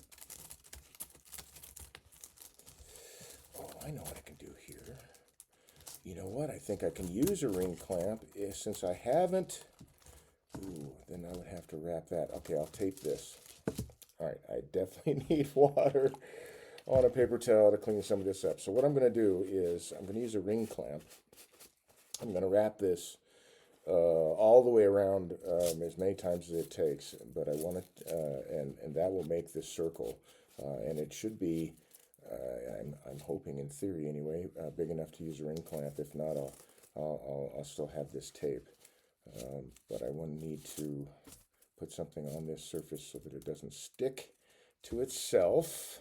Oh, I know what I can do here. You know what? I think I can use a ring clamp since I haven't. Ooh, then I would have to wrap that. Okay, I'll tape this. All right, I definitely need water on a paper towel to clean some of this up. So what I'm going to do is I'm going to use a ring clamp. I'm going to wrap this all the way around as many times as it takes. But I want it, and that will make this circle. And it should be, I'm hoping in theory anyway, big enough to use a ring clamp. If not, I'll still have this tape. But I will need to put something on this surface so that it doesn't stick to itself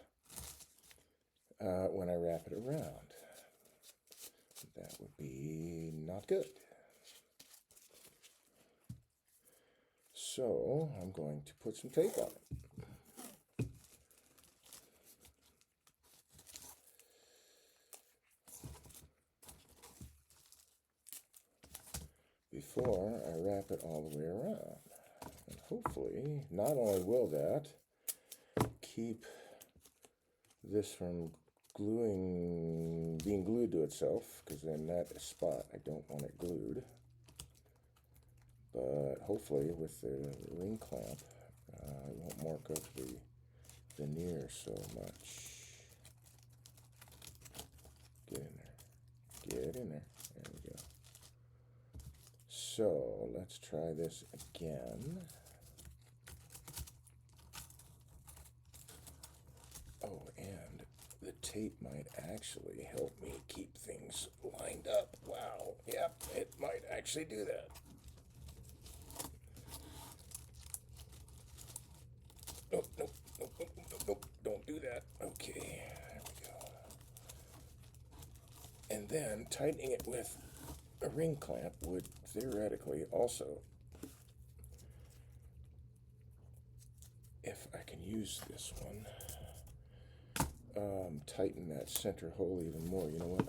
when I wrap it around. That would be not good. So I'm going to put some tape on it. Before I wrap it all the way around. And hopefully, not only will that keep this from being glued to itself, because in that spot I don't want it glued, but hopefully with the ring clamp it won't mark up the veneer so much. Get in there. Get in there. There we go. So let's try this again. Oh, and the tape might actually help me keep things lined up. Wow. Yep, it might actually do that. Nope, nope, nope, nope, nope, nope. Don't do that. Okay, there we go. And then tightening it with a ring clamp would theoretically also, if I can use this one, tighten that center hole even more. You know what?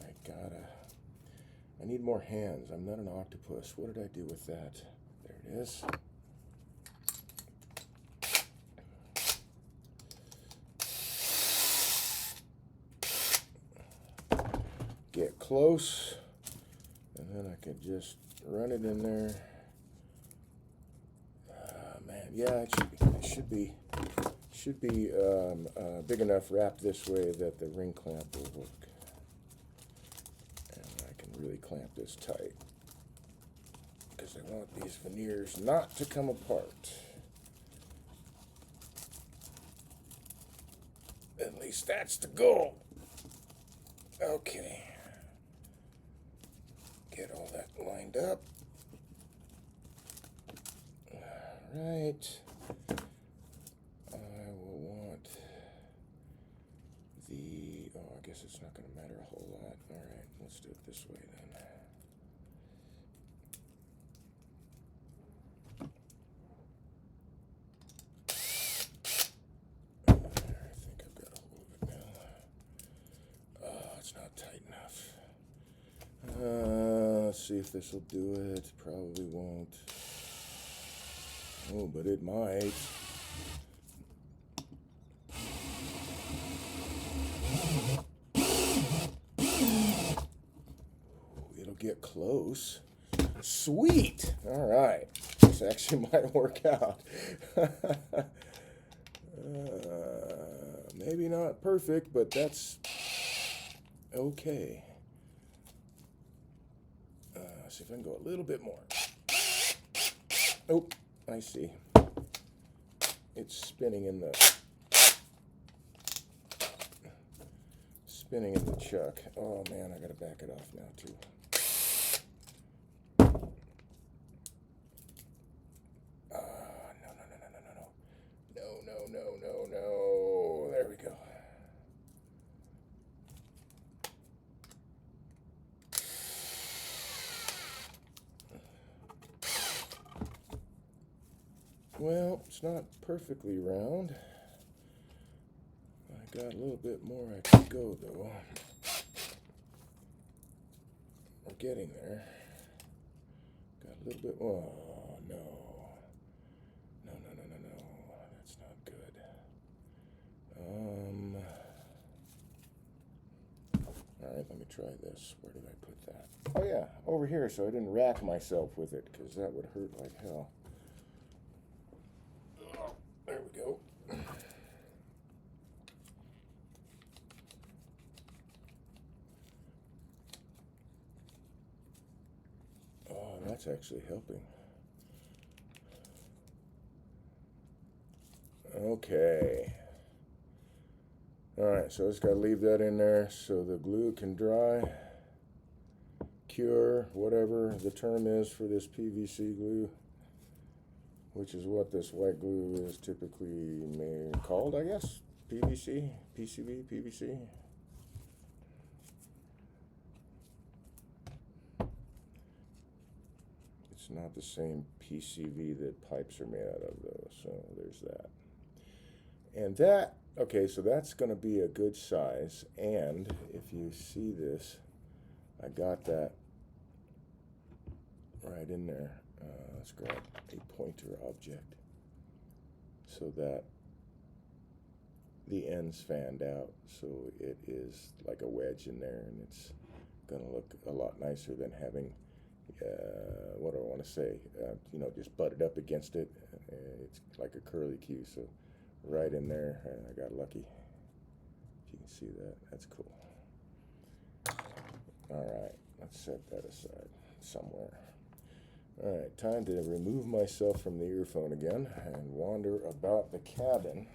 I need more hands. I'm not an octopus. What did I do with that? There it is. Get close, and then I can just run it in there. Man, yeah, it should be big enough wrapped this way that the ring clamp will work. And I can really clamp this tight because I want these veneers not to come apart. At least that's the goal. Okay. Get all that lined up. All right. I will want the, oh, I guess it's not going to matter a whole lot. All right, let's do it this way then. I think I've got a hold of it now. Oh, it's not tight enough. Let's see if this will do it. Probably won't. Oh, but it might. It'll get close. Sweet! All right. This actually might work out. Maybe not perfect, but that's okay. See if I can go a little bit more. Oh, I see. It's spinning in the chuck. Oh man, I gotta back it off now too. No. There we go. Well, it's not perfectly round. I got a little bit more I could go though. We're getting there. Got a little bit. Oh no. No. That's not good. All right, let me try this. Where did I put that? Oh yeah, over here, so I didn't rack myself with it, because that would hurt like hell. Oh, there we go. Oh, that's actually helping. Okay. Alright, so I just got to leave that in there so the glue can dry, cure, whatever the term is for this PVC glue, which is what this white glue is typically called, I guess. PVC, PCV, PVC. It's not the same PCV that pipes are made out of though, so there's that. And that, okay, so that's going to be a good size, and if you see this, I got that right in there. Let's grab a pointer object so that the ends fanned out, so it is like a wedge in there, and it's going to look a lot nicer than having, what do I want to say, just butted up against it. It's like a curly Q, so right in there, I got lucky. If you can see that, that's cool. All right, let's set that aside somewhere. All right, time to remove myself from the earphone again and wander about the cabin.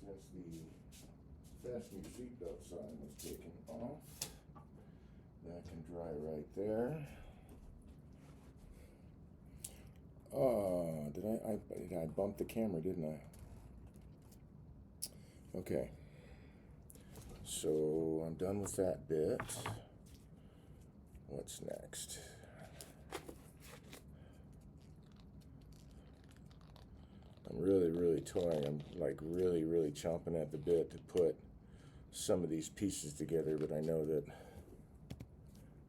Since the fasten your seatbelt sign was taken off, that can dry right there. Oh, did I bump the camera, didn't I? Okay. So I'm done with that bit. What's next? I'm really toying. I'm like really chomping at the bit to put some of these pieces together, but I know that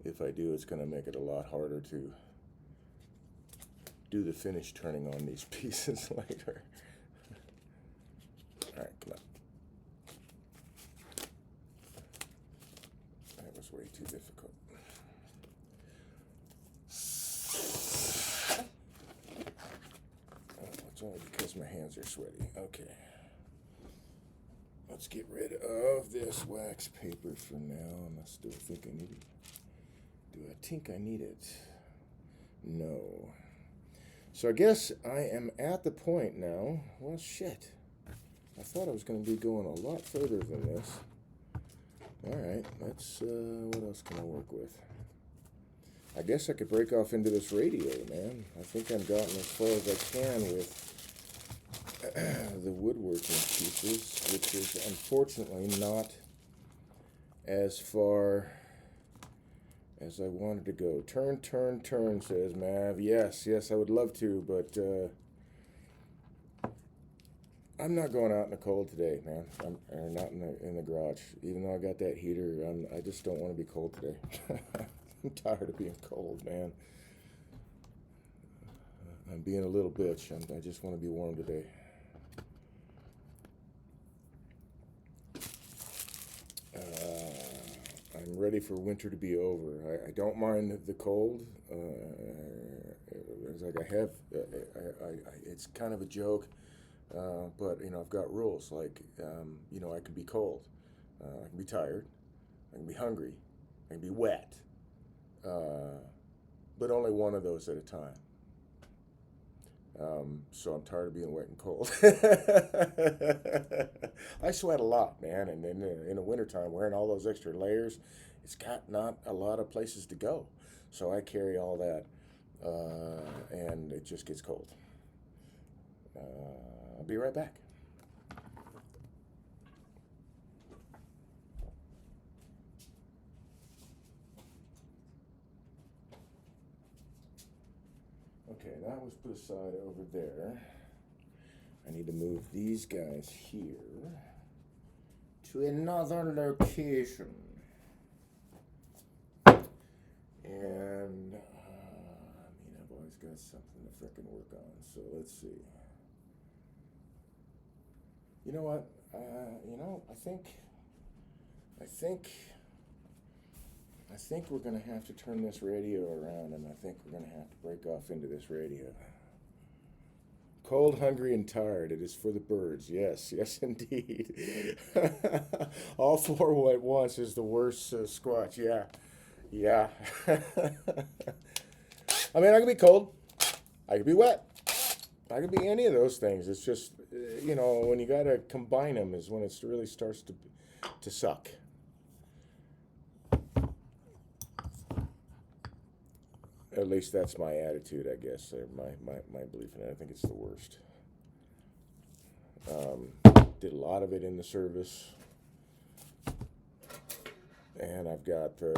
if I do, it's going to make it a lot harder to do the finish turning on these pieces later. All right, come on. That was way too difficult. Oh, it's only because my hands are sweaty. Okay. Let's get rid of this wax paper for now, unless do I think I need it? Do I think I need it? No. So I guess I am at the point now. Well, shit. I thought I was going to be going a lot further than this. All right, let's, what else can I work with? I guess I could break off into this radio, man. I think I've gotten as far as I can with the woodworking pieces, which is unfortunately not as far as I wanted to go. Turn, turn, turn, says Mav. Yes, yes, I would love to, but I'm not going out in the cold today, man. Or not in the garage. Even though I got that heater, I just don't want to be cold today. I'm tired of being cold, man. I'm being a little bitch. I just want to be warm today. I'm ready for winter to be over. I don't mind the cold. It's like I have, it's kind of a joke, but I've got rules. Like, I can be cold, I can be tired, I can be hungry, I can be wet, but only one of those at a time. So I'm tired of being wet and cold. I sweat a lot, man, and in the wintertime, wearing all those extra layers, it's got not a lot of places to go. So I carry all that, and it just gets cold. I'll be right back. Okay, that was put aside over there. I need to move these guys here to another location. And, I've always got something to frickin' work on, so let's see. You know what? I think we're gonna have to turn this radio around, and I think we're gonna have to break off into this radio. Cold, hungry, and tired. It is for the birds. Yes, yes, indeed. All four at once is the worst squatch. Yeah, yeah. I mean, I can be cold. I can be wet. I can be any of those things. It's just, when you got to combine them is when it really starts to suck. At least that's my attitude, I guess, or my belief in it. I think it's the worst. Did a lot of it in the service. And I've got the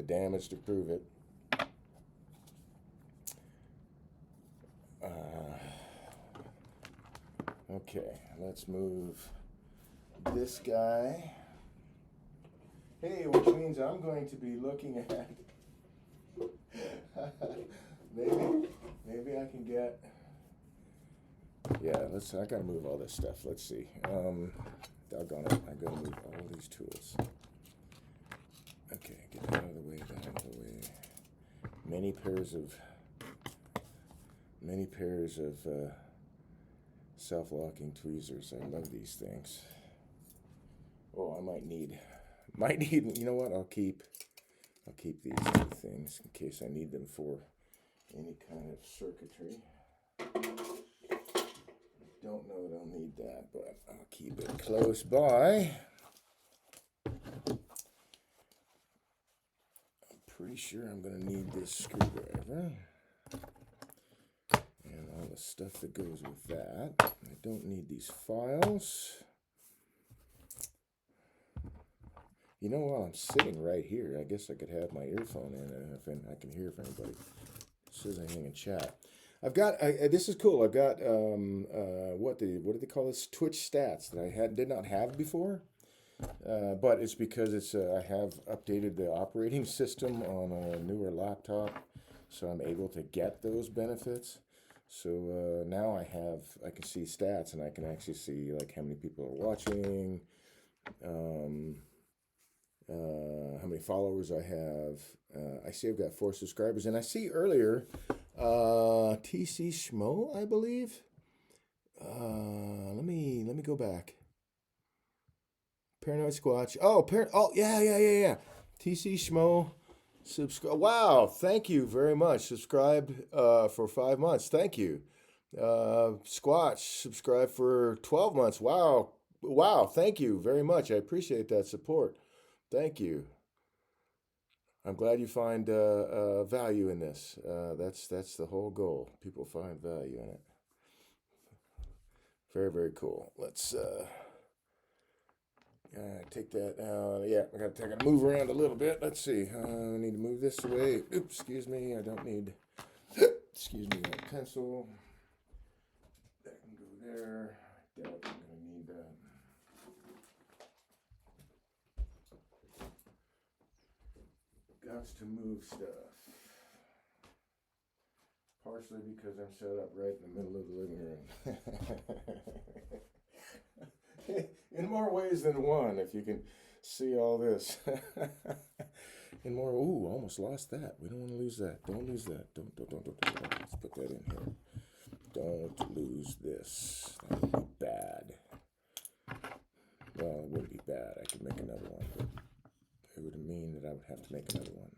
damage to prove it. Okay, let's move this guy. Hey, which means I'm going to be looking at maybe I can get, I gotta move all this stuff. Let's see. Doggone it, I gotta move all these tools. Okay, get that out of the way, that out of the way. Many pairs of self-locking tweezers. I love these things. Oh, I might need, you know what, I'll keep these two things in case I need them for any kind of circuitry. Don't know that I'll need that, but I'll keep it close by. I'm pretty sure I'm going to need this screwdriver and all the stuff that goes with that. I don't need these files. While I'm sitting right here, I guess I could have my earphone in and I can hear if anybody says anything in chat. I've got, this is cool. I've got, what do they call this? Twitch stats that I did not have before. But it's because I have updated the operating system on a newer laptop, so I'm able to get those benefits. So now I can see stats, and I can actually see like how many people are watching, how many followers I have. I see I've got 4 subscribers, and I see earlier TC Schmo, I believe. Let me go back. Paranoid Squatch. Oh, yeah. TC Schmo. Subscribe. Wow, thank you very much. Subscribed for 5 months. Thank you. Squatch, subscribe for 12 months. Wow. Wow. Thank you very much. I appreciate that support. Thank you. I'm glad you find value in this. That's the whole goal. People find value in it. Very, very cool. Let's take that. Yeah, I gotta move around a little bit. Let's see. I need to move this away. Oops, excuse me. I don't need. Excuse me. My pencil. That can go there. I doubt I'm gonna need that. Got to move stuff. Partially because I'm set up right in the middle of the living room. In more ways than one, if you can see all this. In more, ooh, almost lost that. We don't want to lose that. Don't lose that. Don't. Let's put that in here. Don't lose this. That would be bad. Well, it wouldn't be bad. I could make another one, but it would mean that I would have to make another one.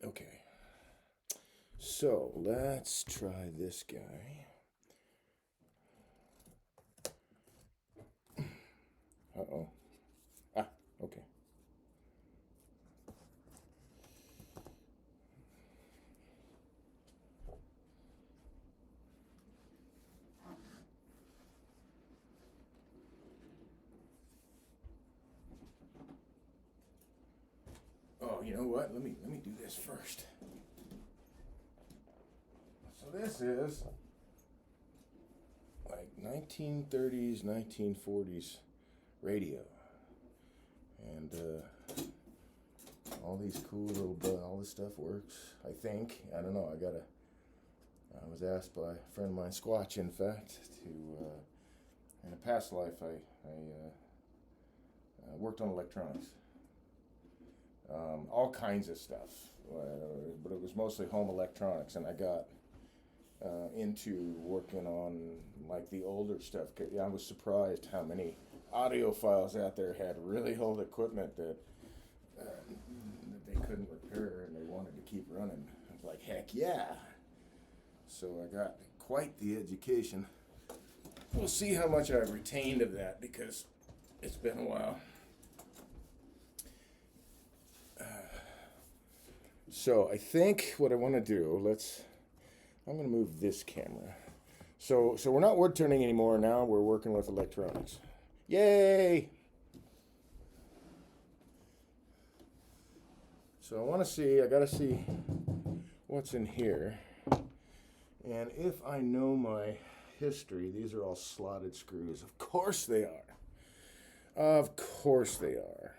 Okay. So let's try this guy. Uh-oh. Ah, okay. Oh, you know what? Let me do this first. So this is like 1930s, 1940s radio, and all these cool little all this stuff works. I think. I don't know. I was asked by a friend of mine, Squatch, in fact, to in a past life I worked on electronics. All kinds of stuff, but it was mostly home electronics, and I got into working on like the older stuff. I was surprised how many audiophiles out there had really old equipment that they couldn't repair and they wanted to keep running. I was like, heck yeah! So I got quite the education. We'll see how much I've retained of that because it's been a while. So I think what I want to do, I'm going to move this camera. So we're not wood turning anymore. Now we're working with electronics. Yay! So I got to see what's in here. And if I know my history, these are all slotted screws. Of course they are. Of course they are.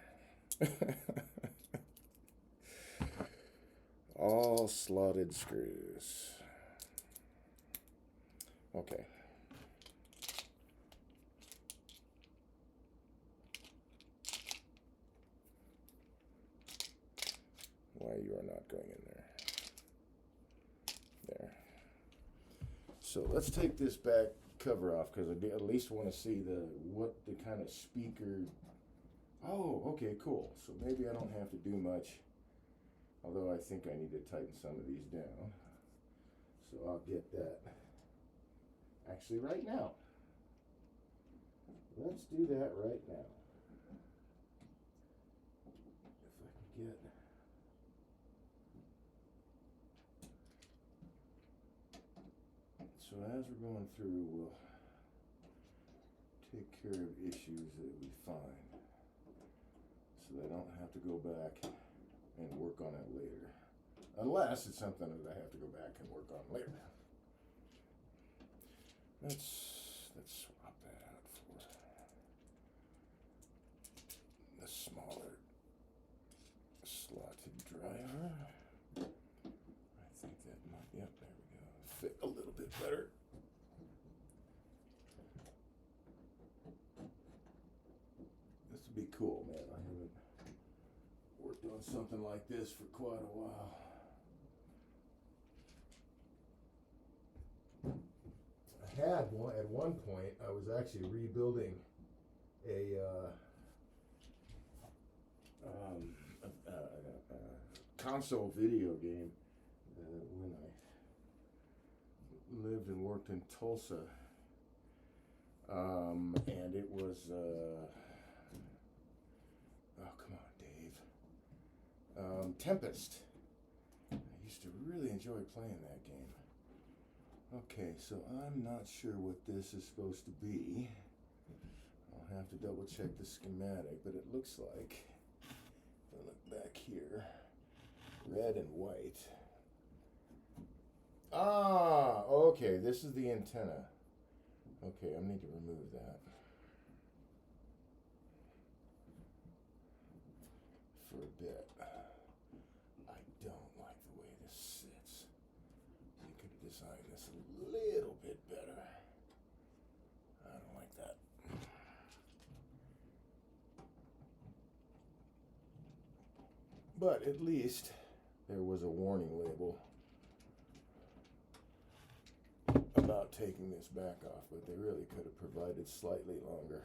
All slotted screws. Okay. Why you are not going in there. There. So let's take this back cover off because I at least want to see what the kind of speaker. Oh, okay, cool. So maybe I don't have to do much. Although I think I need to tighten some of these down. So I'll get that actually right now. Let's do that right now. If I can get. So as we're going through, we'll take care of issues that we find. So that I don't have to go back and work on it later. Unless it's something that I have to go back and work on later. Let's swap that out for the smaller slotted driver. I think that might, yep, there we go. Fit a little bit better. This would be cool, man. I haven't worked on something like this for quite a while. At one point, I was actually rebuilding a console video game when I lived and worked in Tulsa. And it was, oh, come on, Dave. Tempest. I used to really enjoy playing that game. Okay, so I'm not sure what this is supposed to be. I'll have to double check the schematic, but it looks like, if I look back here, red and white. Ah, okay, this is the antenna. Okay, I need to remove that. For a bit. I don't like the way this sits. You could have designed this a little bit better. I don't like that. But at least there was a warning label about taking this back off, but they really could have provided slightly longer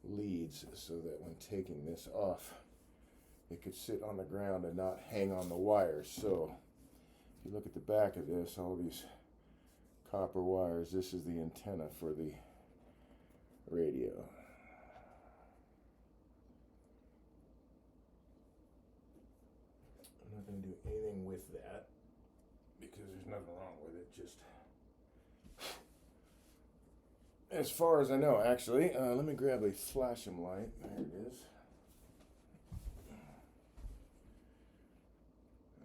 leads so that when taking this off, it could sit on the ground and not hang on the wires. So if you look at the back of this, all these copper wires, this is the antenna for the radio. I'm not going to do anything with that because there's nothing wrong with it, just as far as I know. Actually, let me grab a flashing light. There it is.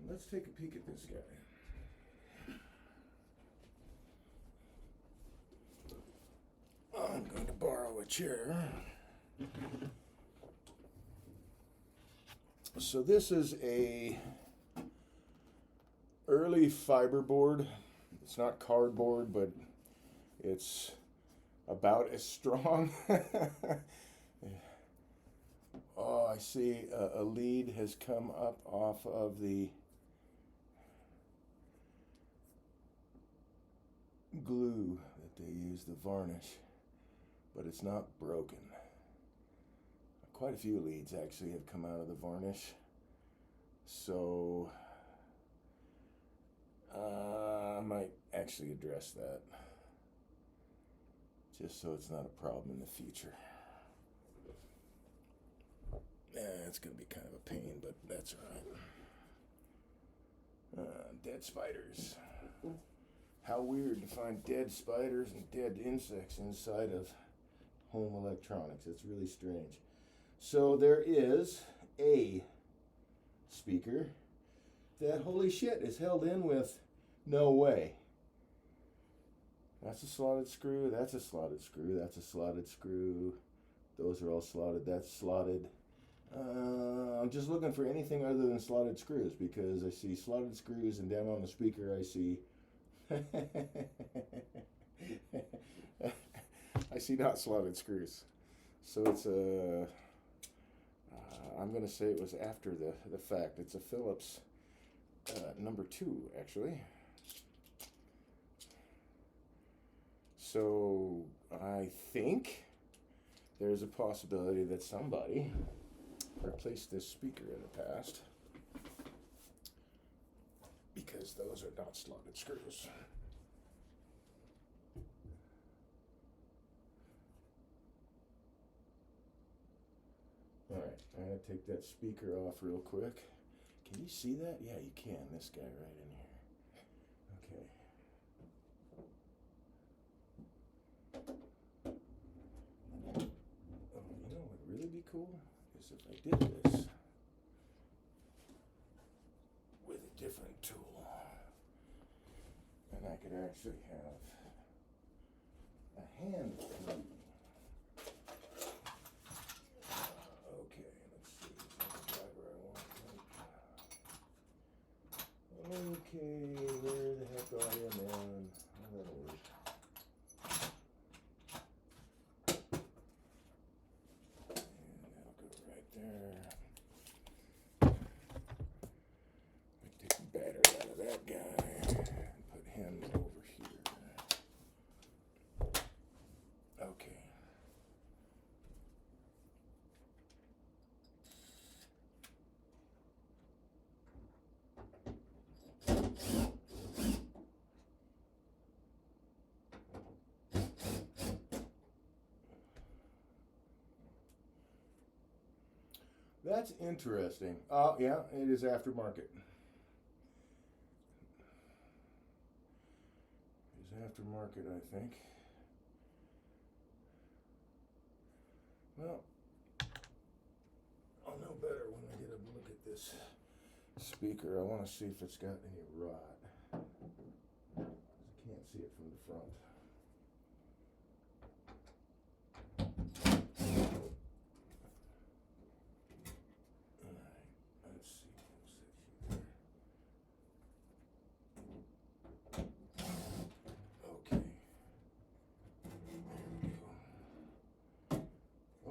And let's take a peek at this guy. I'm going to borrow a chair. So this is a early fiberboard. It's not cardboard, but it's about as strong. Oh, I see a lead has come up off of the glue that they use, the varnish, but it's not broken. Quite a few leads actually have come out of the varnish, so I might actually address that just so it's not a problem in the future. It's going to be kind of a pain, but that's all right. Dead spiders. How weird to find dead spiders and dead insects inside of home electronics. It's really strange. So there is a speaker that, holy shit, is held in with no way. That's a slotted screw, that's a slotted screw, that's a slotted screw. Those are all slotted, that's slotted. I'm just looking for anything other than slotted screws because I see slotted screws and down on the speaker I see I see not slotted screws. So it's a I'm going to say it was after the fact. It's a Phillips number 2, actually. So I think there's a possibility that somebody replaced this speaker in the past because those are not slotted screws. Alright, I'm going to take that speaker off real quick. Can you see that? Yeah, you can. This guy right in here. Okay. Oh, you know what would really be cool? Is if I did this with a different tool. And I could actually have a hand tool. Okay, where the heck are you, man? That'll work. And that'll go right there. Take the battery out of that guy and put him over here. Okay. That's interesting. Yeah, it is aftermarket. It's aftermarket, I think. Well, I'll know better when I get a look at this speaker. I want to see if it's got any rot. I can't see it from the front.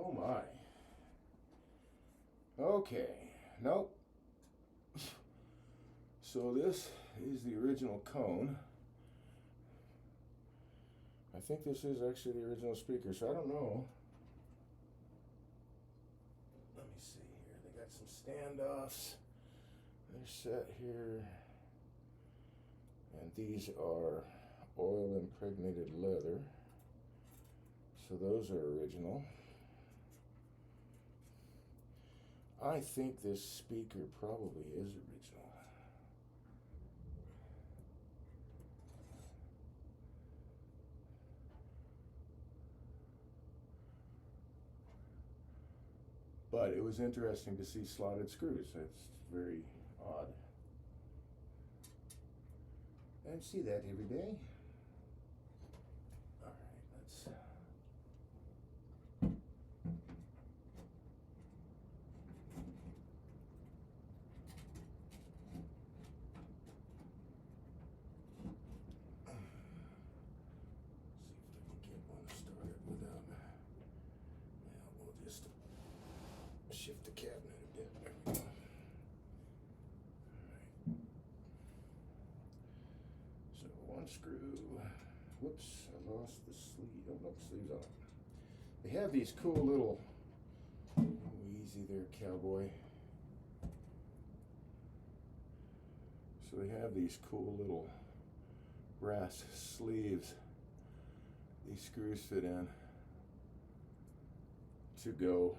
Oh my. Okay. Nope. So this is the original cone. I think this is actually the original speaker, so I don't know. Let me see here. They got some standoffs. They're set here. And these are oil impregnated leather. So those are original. I think this speaker probably is original. But it was interesting to see slotted screws. That's very odd. I don't see that every day. All right, let's. Shift the cabinet a bit. There we go. All right. So one screw. Whoops, I lost the sleeve. Oh, no, sleeves on it. They have these cool little. Oh, easy there, cowboy. So they have these cool little brass sleeves. These screws fit in to go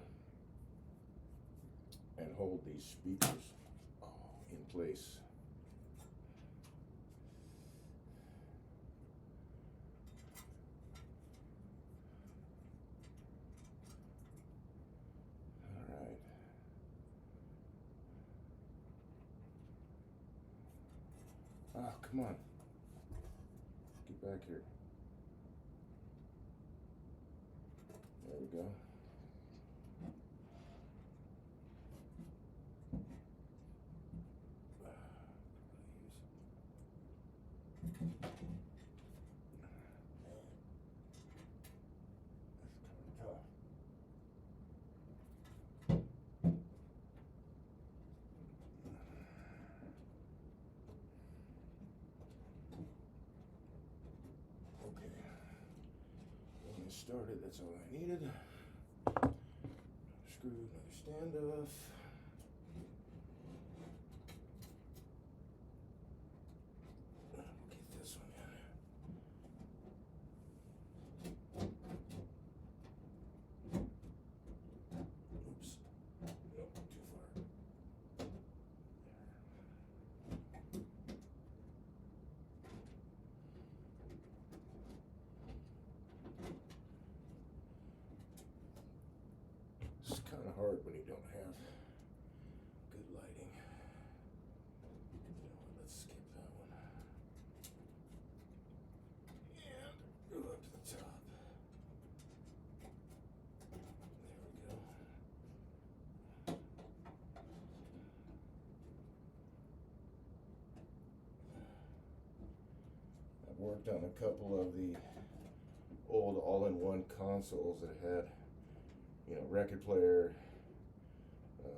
and hold these speakers in place. All right. Ah, come on. Get back here. There we go. Started, that's all I needed. Screw, another standoff. We'll get this one in. Oops. Nope, too far. It's kind of hard when you don't have good lighting. You know what, let's skip that one. And go up to the top. There we go. I've worked on a couple of the old all-in-one consoles that had, you know, record player,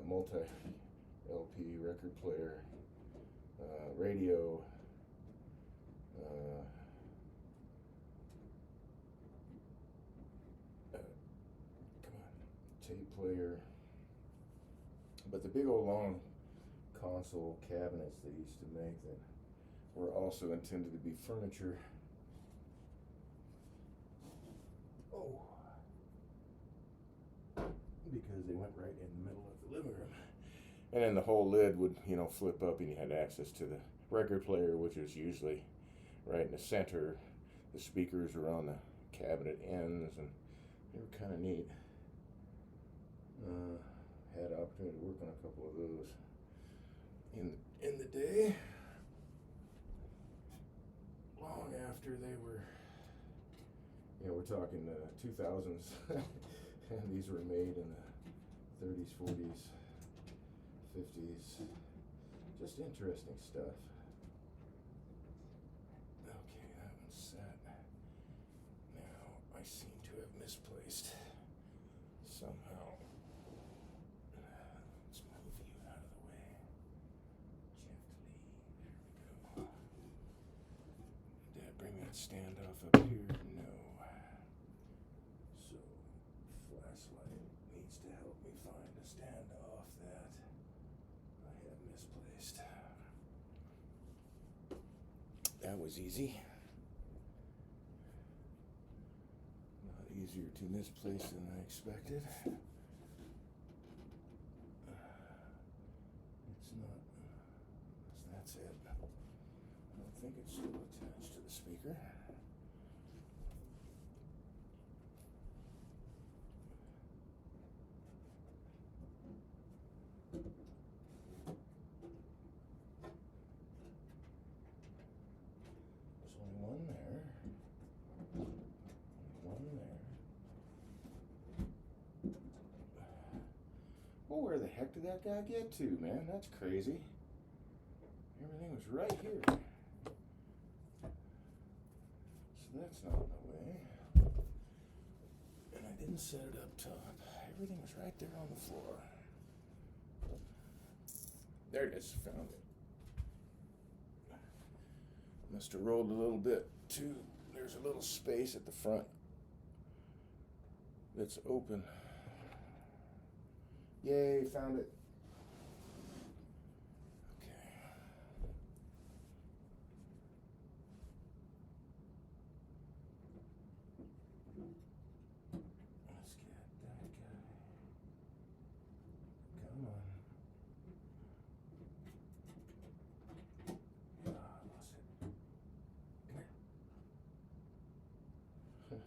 multi-LP record player, radio, come on, tape player. But the big old long console cabinets they used to make that were also intended to be furniture. Oh. because they went right in the middle of the living room. And then the whole lid would, flip up, and you had access to the record player, which is usually right in the center. The speakers were on the cabinet ends, and they were kind of neat. Had the opportunity to work on a couple of those in the day, long after they were, we're talking 2000s, and these were made in the 30s, 40s, 50s. Just interesting stuff. Okay, that one's set. Now I seem to have misplaced somehow. Let's move you out of the way. Gently. There we go. Did I bring that standoff up here? No. So, flashlight needs to help me find a standoff that I have misplaced. That was easy. Not easier to misplace than I expected. It's not. That's it. I don't think it's still attached to the speaker. There's only one there. Only one there. Well, where the heck did that guy get to, man? That's crazy. Everything was right here. So that's not in the way. And I didn't set it up top. Everything was right there on the floor. There it is. Found it. Must have rolled a little bit too. There's a little space at the front that's open. Yay, found it. Let's get that guy. Come on. I lost it. Come here.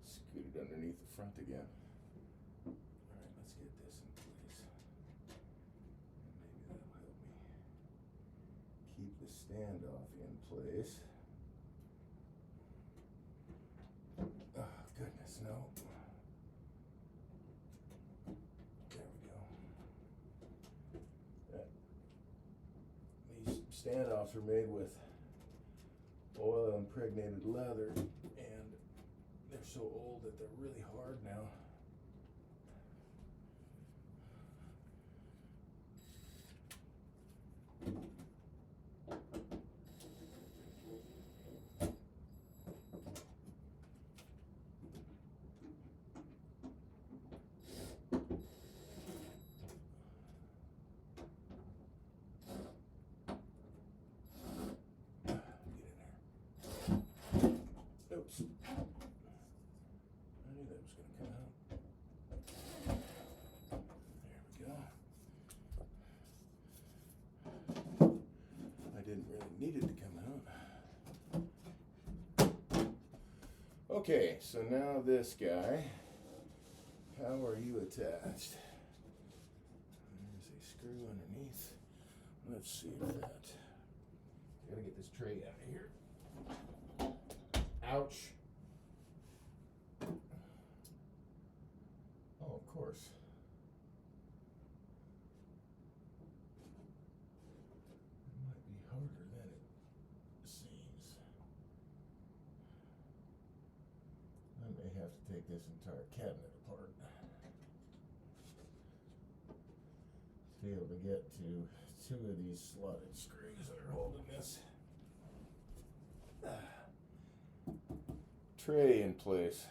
Scooted underneath the front again. Alright, let's get this in place. And maybe that'll help me keep the standoff in place. Oh, goodness, no. There we go. These standoffs are made with oil impregnated leather, and they're so old that they're really hard now. Oops. I knew that was going to come out. There we go. I didn't really need it to come out. Okay, so now this guy. How are you attached? There's a screw underneath. Let's see if that. Gotta get this tray out of here. Ouch. Oh, of course. It might be harder than it seems. I may have to take this entire cabinet apart to be able to get to 2 of these slotted screws that are holding this tray in place.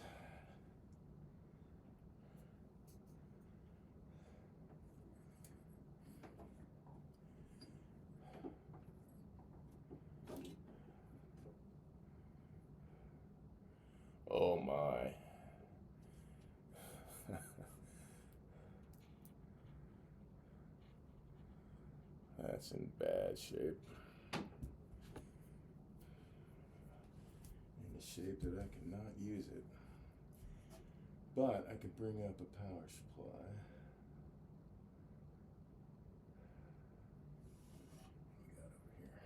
Oh my. That's in bad shape. In a shape that I cannot use it. But I could bring up a power supply. What we got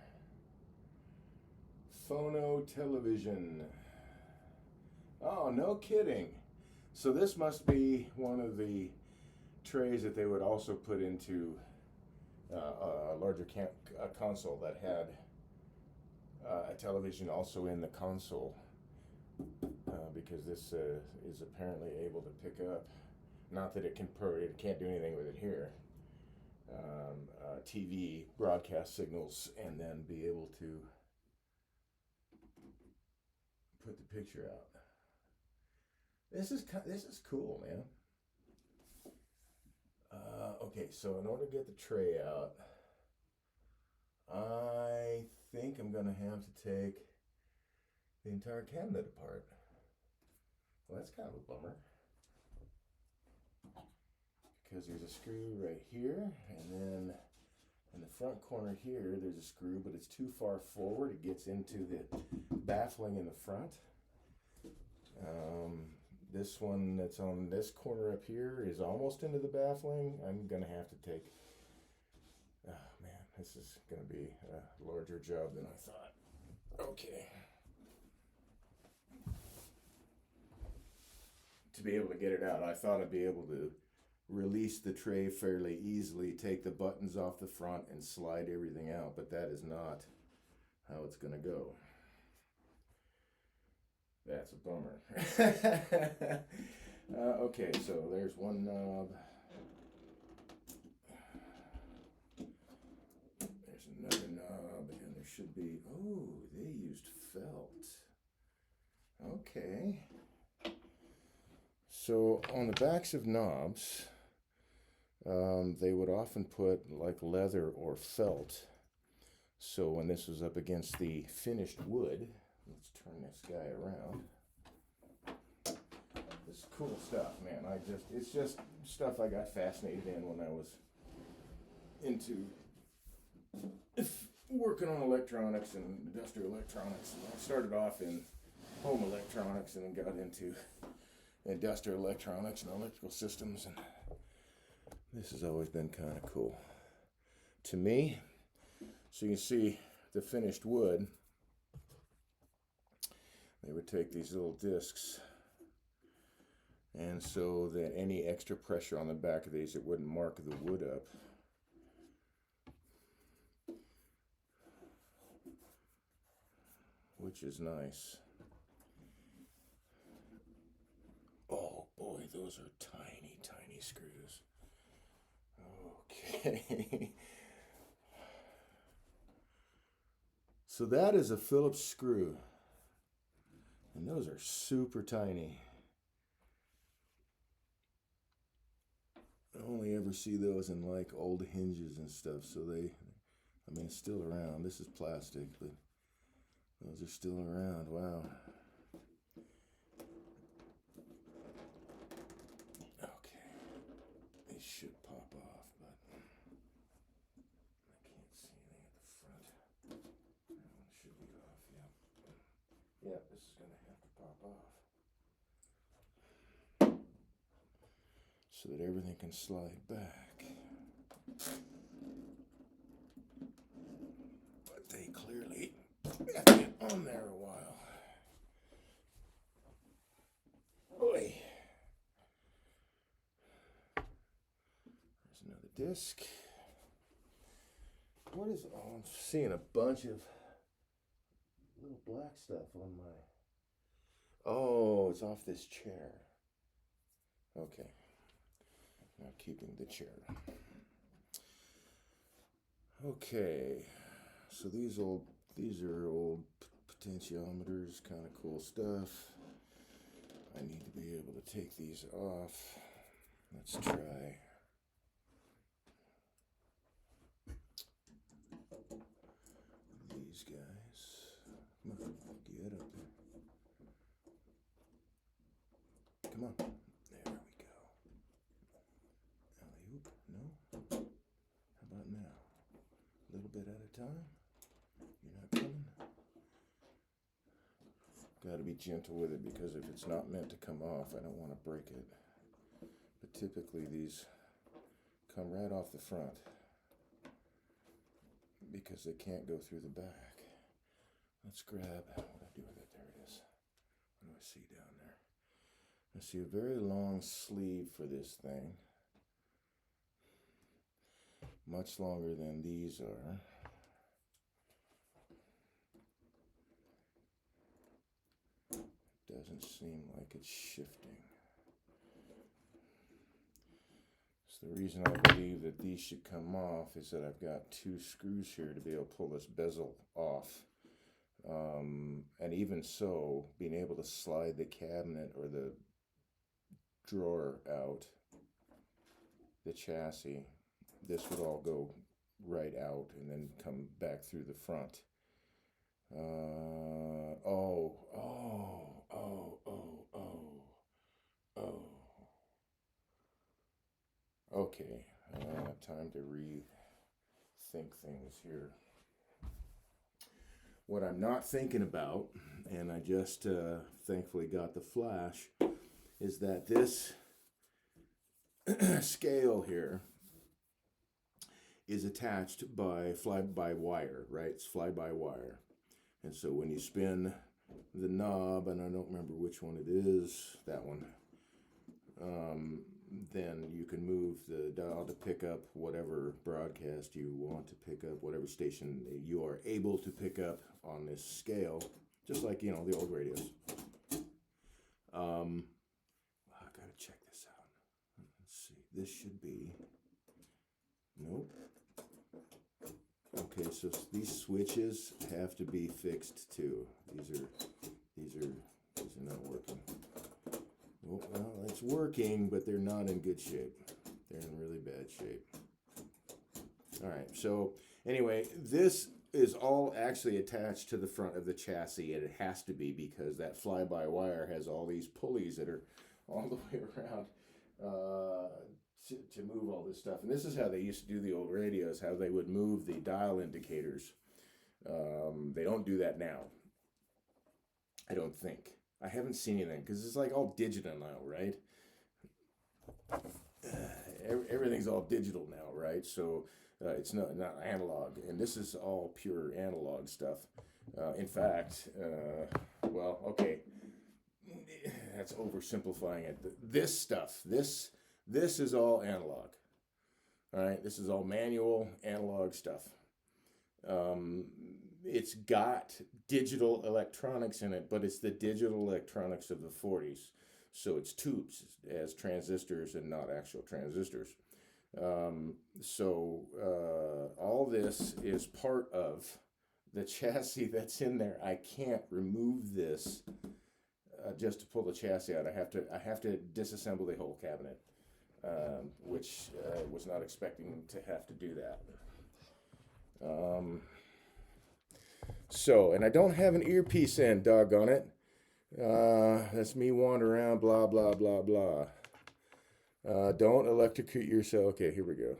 over here? Phono television. Oh, no kidding. So this must be one of the trays that they would also put into a larger console that had a television also in the console, because this is apparently able to pick up, not that it can't do anything with it here, TV broadcast signals, and then be able to put the picture out. This is cool, man. Okay, so in order to get the tray out, I think I'm gonna have to take the entire cabinet apart. Well, that's kind of a bummer, because there's a screw right here, and then in the front corner here there's a screw, but it's too far forward. It gets into the baffling in the front. This one that's on this corner up here is almost into the baffling. I'm gonna have to take, oh man, this is gonna be a larger job than I thought. Okay. To be able to get it out, I thought I'd be able to release the tray fairly easily, take the buttons off the front and slide everything out, but that is not how it's gonna go. That's a bummer. Okay, so there's one knob. There's another knob, and there should be, oh, they used felt. Okay. So on the backs of knobs, they would often put like leather or felt. So when this was up against the finished wood, let's turn this guy around. This is cool stuff, man. It's just stuff I got fascinated in when I was into working on electronics and industrial electronics. I started off in home electronics and then got into industrial electronics and electrical systems, and this has always been kind of cool to me. So you can see the finished wood. They would take these little discs, and so that any extra pressure on the back of these, it wouldn't mark the wood up. Which is nice. Oh boy, those are tiny, tiny screws. Okay. So that is a Phillips screw. And those are super tiny. I only ever see those in like old hinges and stuff. So it's still around. This is plastic, but those are still around. Wow. Okay. They should pop off, but I can't see anything at the front. That one should be off, yeah. Yeah, this is going to have to pop off. So that everything can slide back. But they clearly have been on there a while. Boy. There's another disc. What is, oh, I'm seeing a bunch of little black stuff on my, oh, it's off this chair. Okay. Now keeping the chair. Okay. So these are old potentiometers, kind of cool stuff. I need to be able to take these off. Let's try. These guys. Come on, get up there. Come on. There we go. Alley-oop. No? How about now? that time. You're not coming. Got to be gentle with it because if it's not meant to come off, I don't want to break it. But typically these come right off the front because they can't go through the back. Let's grab, what do I do with it? There it is. What do I see down there? I see a very long sleeve for this thing. Much longer than these are. Doesn't seem like it's shifting. So the reason I believe that these should come off is that I've got 2 screws here to be able to pull this bezel off. And even so, being able to slide the cabinet or the drawer out, the chassis, this would all go right out and then come back through the front. Okay, time to rethink things here. What I'm not thinking about, and I just thankfully got the flash, is that this scale here is attached by fly-by-wire, right? It's fly-by-wire. And so when you spin the knob, and I don't remember which one it is, that one, then you can move the dial to pick up whatever broadcast you want to pick up, whatever station you are able to pick up on this scale, just like, you know, the old radios. I gotta check this out. Let's see. This should be, nope. Okay, so these switches have to be fixed too. These are not working. Well, it's working, but they're not in good shape. They're in really bad shape. All right, so anyway, this is all actually attached to the front of the chassis, and it has to be because that fly-by-wire has all these pulleys that are all the way around to move all this stuff. And this is how they used to do the old radios, how they would move the dial indicators. They don't do that now, I don't think. I haven't seen anything because it's like all digital now, right? Everything's all digital now, right? So it's not analog, and this is all pure analog stuff. In fact, well, okay, that's oversimplifying it. This stuff, this is all analog. All right, this is all manual analog stuff. It's got digital electronics in it, but it's the digital electronics of the 40s. So it's tubes as transistors and not actual transistors. All this is part of the chassis that's in there. I can't remove this just to pull the chassis out. I have to disassemble the whole cabinet, which I was not expecting to have to do that. And I don't have an earpiece in, doggone it. That's me wandering around, blah, blah, blah, blah. Don't electrocute yourself. Okay, here we go.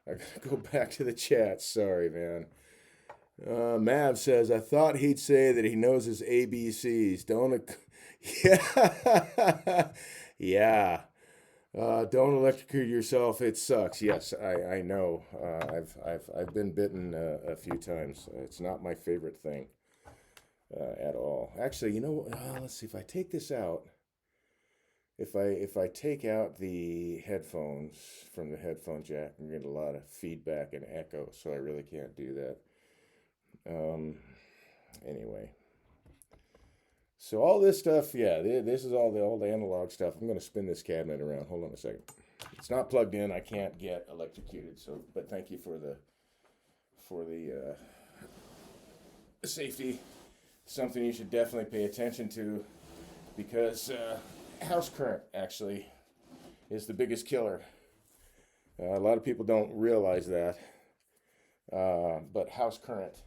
I gotta go back to the chat. Sorry, man. Mav says, I thought he'd say that he knows his ABCs. Yeah. Yeah. Don't electrocute yourself. It sucks. Yes, I know. I've been bitten a few times. It's not my favorite thing at all. Actually, you know, let's see if I take this out. If I take out the headphones from the headphone jack, I'm getting a lot of feedback and echo, so I really can't do that. Anyway. So all this stuff, yeah, this is all the analog stuff. I'm going to spin this cabinet around. Hold on a second. It's not plugged in. I can't get electrocuted. So, but thank you for the safety. Something you should definitely pay attention to because house current actually is the biggest killer. A lot of people don't realize that, but house current.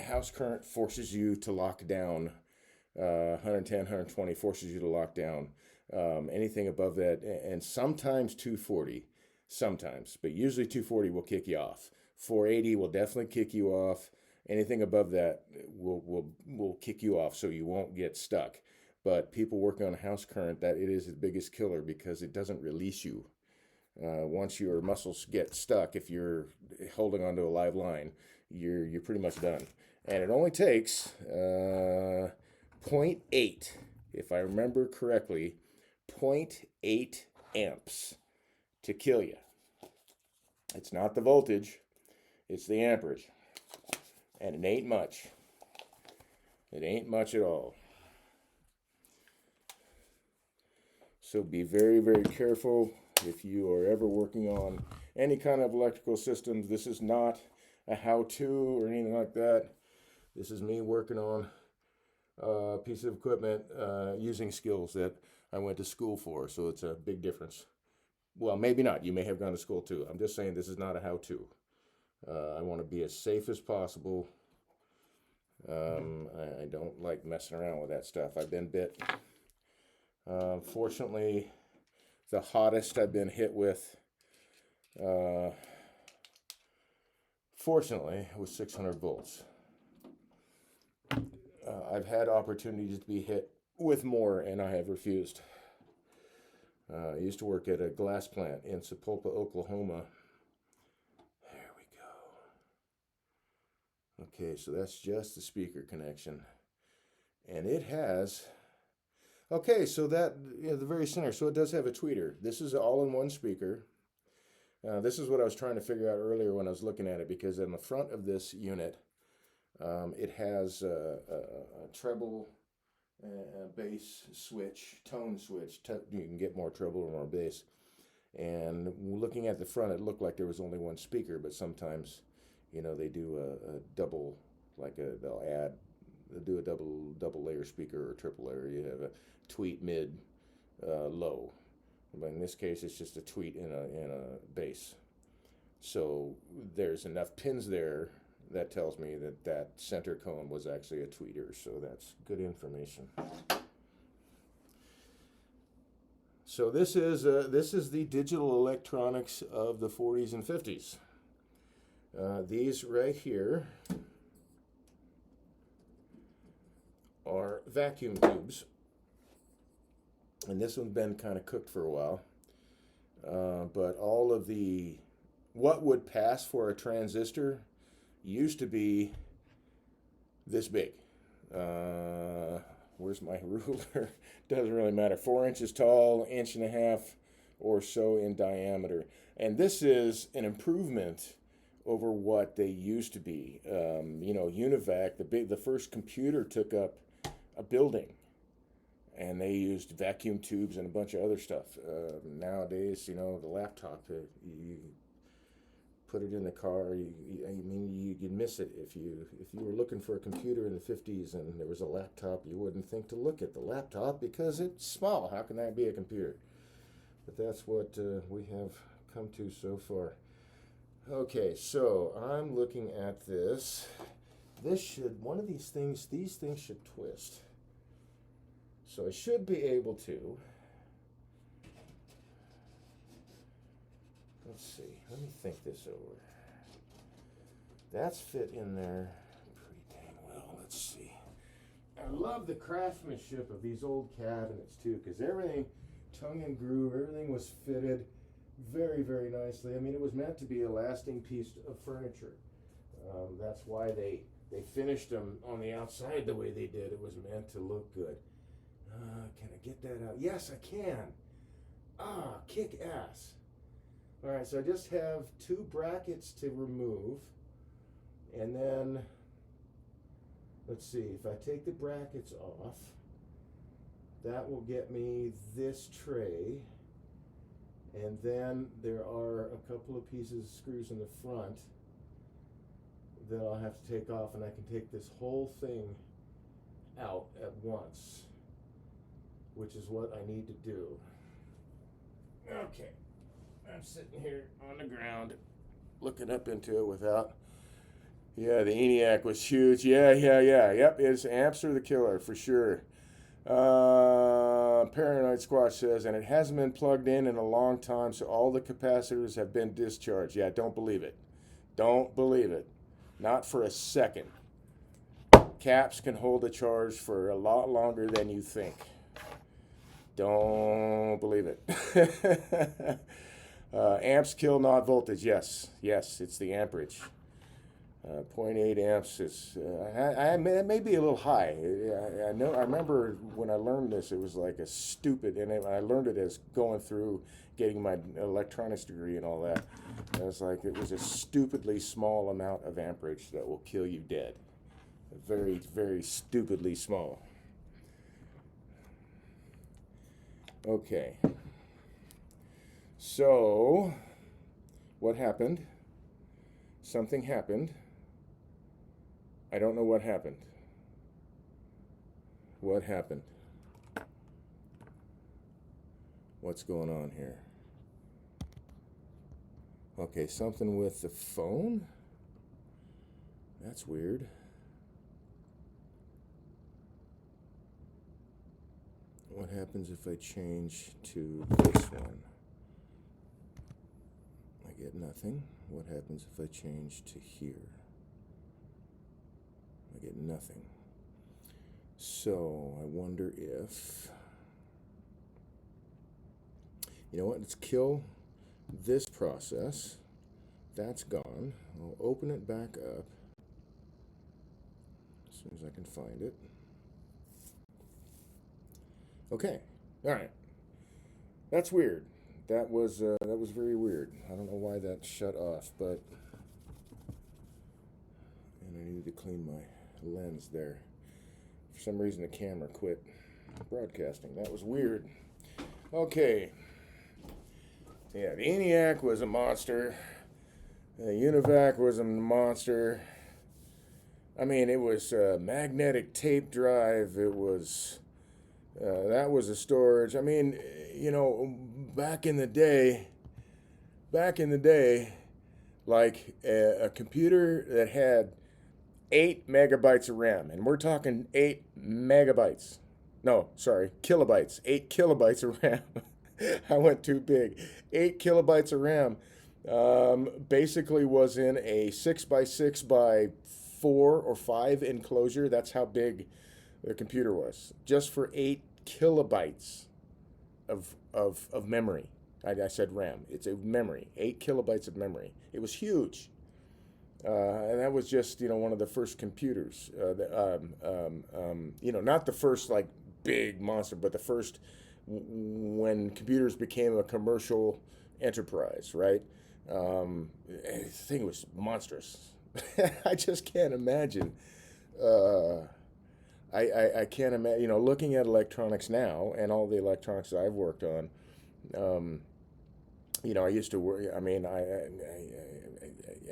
House current forces you to lock down. 110, 120 forces you to lock down. Anything above that, and sometimes 240. sometimes, but usually 240 will kick you off. 480 will definitely kick you off. Anything above that will kick you off, so you won't get stuck. But people working on house current, that it is the biggest killer because it doesn't release you. Once your muscles get stuck, if you're holding onto a live line, you're pretty much done. And it only takes zero point 0.8, if I remember correctly, 0.8 amps to kill you. It's not the voltage, it's the amperage. And it ain't much. It ain't much at all. So be very, very careful if you are ever working on any kind of electrical systems. This is not a how-to or anything like that. This is me working on a piece of equipment using skills that I went to school for. So it's a big difference. Well, maybe not. You may have gone to school too. I'm just saying this is not a how-to. I want to be as safe as possible. I don't like messing around with that stuff. I've been bit. Fortunately, the hottest I've been hit with, fortunately, was 600 volts. I've had opportunities to be hit with more, and I have refused. I used to work at a glass plant in Sapulpa, Oklahoma. There we go. Okay, so that's just the speaker connection. And it has... Okay, so that, the very center, so it does have a tweeter. This is an all-in-one speaker. This is what I was trying to figure out earlier when I was looking at it, because in the front of this unit, it has a treble, bass switch, tone switch. You can get more treble or more bass. And looking at the front, it looked like there was only one speaker, but sometimes, they do a double, they'll do a double layer speaker or triple layer. You have a tweet, mid, low. But in this case, it's just a tweet in a bass. So there's enough pins there that tells me that center cone was actually a tweeter. So that's good information. So this is the digital electronics of the 40s and 50s. These right here are vacuum tubes, and this one's been kind of cooked for a while, but all of what would pass for a transistor used to be this big. Where's my ruler? Doesn't really matter. 4 inches tall, 1.5 inches or so in diameter, and this is an improvement over what they used to be. Univac, the first computer took up a building, and they used vacuum tubes and a bunch of other stuff. Nowadays, the laptop, you put it in the car, you'd miss it. If you were looking for a computer in the 50s and there was a laptop, you wouldn't think to look at the laptop because it's small. How can that be a computer? But that's what we have come to so far. Okay, so I'm looking at this. One of these things should twist. So I should be able to. Let's see, let me think this over. That's fit in there pretty dang well. Let's see. I love the craftsmanship of these old cabinets too, because everything, tongue and groove, everything was fitted very, very nicely. It was meant to be a lasting piece of furniture. That's why they finished them on the outside the way they did. It was meant to look good. Can I get that out? Yes, I can. Kick ass. All right, so I just have 2 brackets to remove. And then, let's see, if I take the brackets off, that will get me this tray. And then there are a couple of pieces of screws in the front that I'll have to take off, and I can take this whole thing out at once, which is what I need to do. Okay, I'm sitting here on the ground looking up into it without... Yeah, the ENIAC was huge. Yeah. Yep, amps are the killer for sure. 0.8 Paranoid Squatch says, and it hasn't been plugged in a long time, so all the capacitors have been discharged. Yeah, don't believe it. Don't believe it. Not for a second. Caps can hold a charge for a lot longer than you think. Don't believe it. Amps kill, not voltage. Yes, yes, it's the amperage. 0.8 amps is, it may be a little high. I know. I remember when I learned this, it was like a stupid, and I learned it as going through getting my electronics degree and all that. And it was like, it was a stupidly small amount of amperage that will kill you dead. Very, very stupidly small. Okay. So, what happened? Something happened. I don't know what happened. What happened? What's going on here? Okay, something with the phone? That's weird. What happens if I change to this one? I get nothing. What happens if I change to here? I get nothing. So I wonder if, you know what, let's kill this process. That's gone. I'll open it back up as soon as I can find it. Okay, all right. That's weird. That was very weird. I don't know why that shut off, but, and I need to clean my lens there. For some reason the camera quit broadcasting. That was weird. Okay. Yeah, the ENIAC was a monster. The UNIVAC was a monster. I mean, it was a magnetic tape drive. It was, that was a storage. I mean, you know, back in the day, like a computer that had 8 megabytes of RAM, and we're talking 8 megabytes. No, sorry, kilobytes. 8 kilobytes of RAM. I went too big. 8 kilobytes of RAM basically was in a 6 by 6 by 4 or 5 enclosure. That's how big the computer was. Just for 8 kilobytes of memory. I said RAM. It's a memory. 8 kilobytes of memory. It was huge. And that was just, you know, one of the first computers. You know, not the first like big monster, but the first when computers became a commercial enterprise, right? The thing was monstrous. I just can't imagine. I can't imagine, you know, looking at electronics now and all the electronics I've worked on. You know, I used to work. I mean, I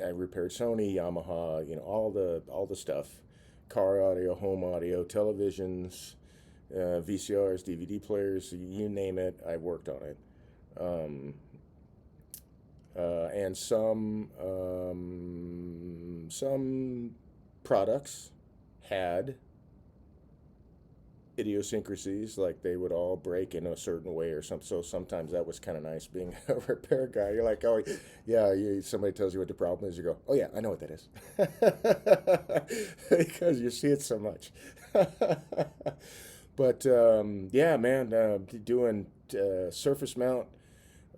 repaired Sony, Yamaha, you know, all the stuff, car audio, home audio, televisions, VCRs, DVD players, you name it, I worked on it. And some products had idiosyncrasies, like they would all break in a certain way or something. So sometimes that was kind of nice being a repair guy. You're like, oh yeah, somebody tells you what the problem is, you go, oh yeah, I know what that is. Because you see it so much. But yeah, man, doing surface mount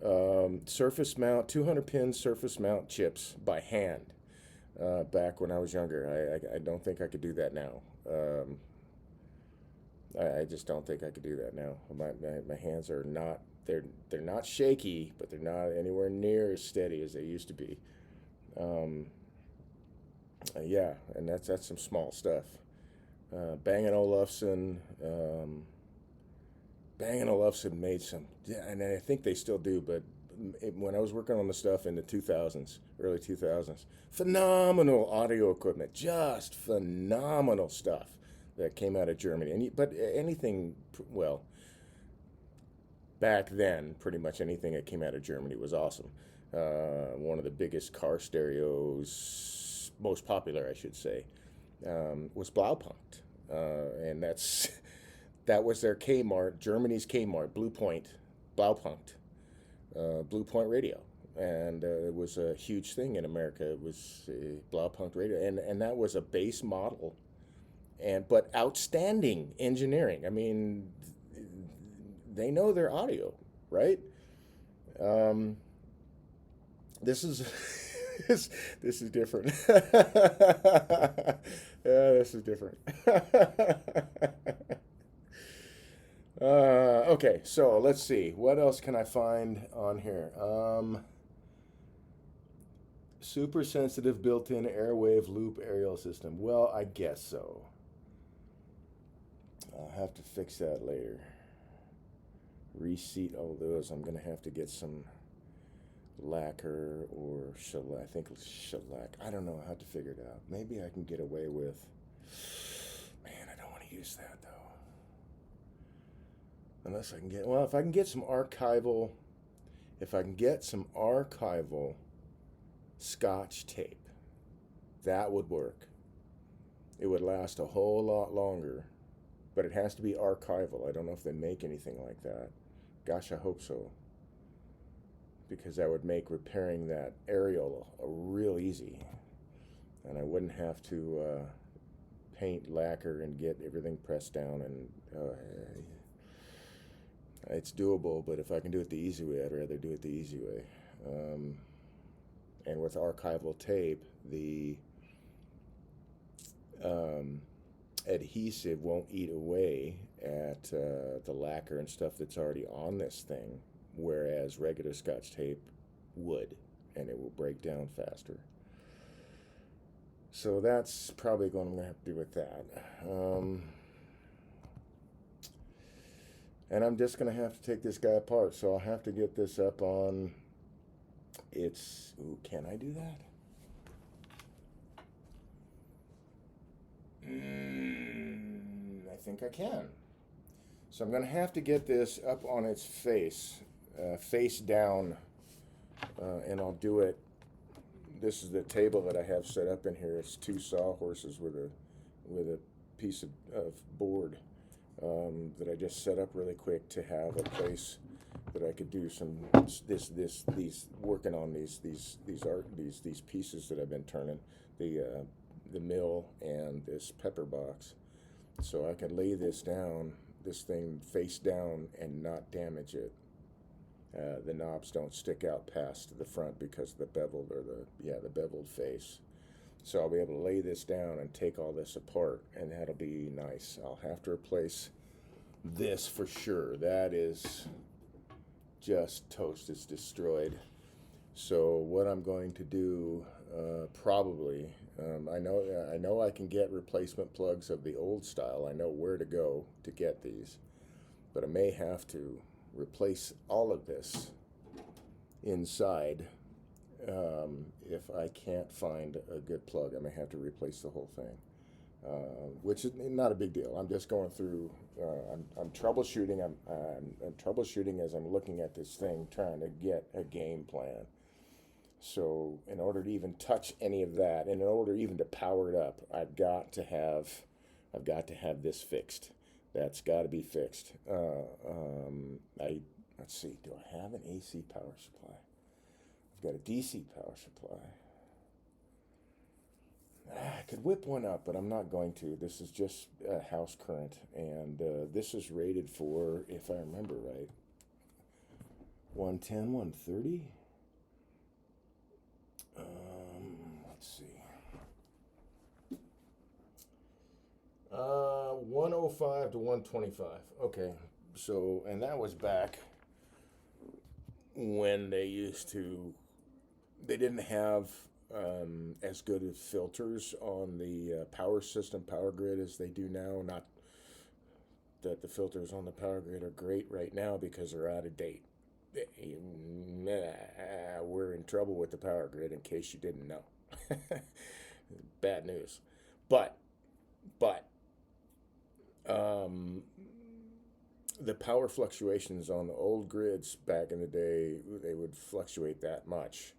200 pin surface mount chips by hand back when I was younger. I don't think I could do that now. I just don't think I could do that now. My hands are not, they're not shaky, but they're not anywhere near as steady as they used to be. Yeah, and that's some small stuff. Bang & Olufsen made some, yeah, and I think they still do, but when I was working on the stuff in the 2000s, early 2000s, phenomenal audio equipment, just phenomenal stuff that came out of Germany. But anything, well, back then, pretty much anything that came out of Germany was awesome. One of the biggest car stereos, most popular, I should say, was Blaupunkt. And That was their Kmart, Germany's Kmart, Blue Point, Blaupunkt, Blue Point Radio, and it was a huge thing in America. It was Blaupunkt Radio, and that was a base model, and but outstanding engineering. I mean, they know their audio, right? Um, this is this is different. Yeah, this is different. Okay, so let's see. What else can I find on here? Super sensitive built-in airwave loop aerial system. Well, I guess so. I'll have to fix that later. Reseat all those. I'm gonna have to get some lacquer or shellac. I think it's shellac. I don't know how to figure it out. Maybe I can get away with. Man, I don't want to use that though. Unless I can get. Well, if I can get some archival. If I can get some archival Scotch tape, that would work. It would last a whole lot longer, but it has to be archival. I don't know if they make anything like that. Gosh, I hope so, because that would make repairing that aerial real easy, and I wouldn't have to paint lacquer and get everything pressed down, and it's doable, but if I can do it the easy way, I'd rather do it the easy way. And with archival tape, the adhesive won't eat away at the lacquer and stuff that's already on this thing, whereas regular Scotch tape would, and it will break down faster. So that's probably what I'm going to have to do with that. And I'm just going to have to take this guy apart, so I'll have to get this up on its... Ooh, can I do that? I think I can. So I'm going to have to get this up on its face, face down, and I'll do it. This is the table that I have set up in here. It's two sawhorses with a piece of board that I just set up really quick to have a place that I could do some these working on these pieces that I've been turning, the mill and this pepper box, so I could lay this thing face down and not damage it. The knobs don't stick out past the front because of the beveled the beveled face. So I'll be able to lay this down and take all this apart, and that'll be nice. I'll have to replace this for sure. That is just toast. It's destroyed. So what I'm going to do, probably, I know I can get replacement plugs of the old style. I know where to go to get these, but I may have to replace all of this inside. If I can't find a good plug, I may have to replace the whole thing, which is not a big deal. I'm just going through. I'm troubleshooting. I'm troubleshooting as I'm looking at this thing, trying to get a game plan. So in order to even touch any of that, and in order even to power it up, I've got to have this fixed. That's got to be fixed. Let's see. Do I have an AC power supply? I've got a DC power supply. I could whip one up, but I'm not going to. This is just house current, and this is rated for, if I remember right, 110, 130. Let's see. 105 to 125. Okay, so, and that was back when they didn't have as good of filters on the power grid as they do now. Not that the filters on the power grid are great right now because they're out of date. We're in trouble with the power grid, in case you didn't know. Bad news. But the power fluctuations on the old grids back in the day, they would fluctuate that much.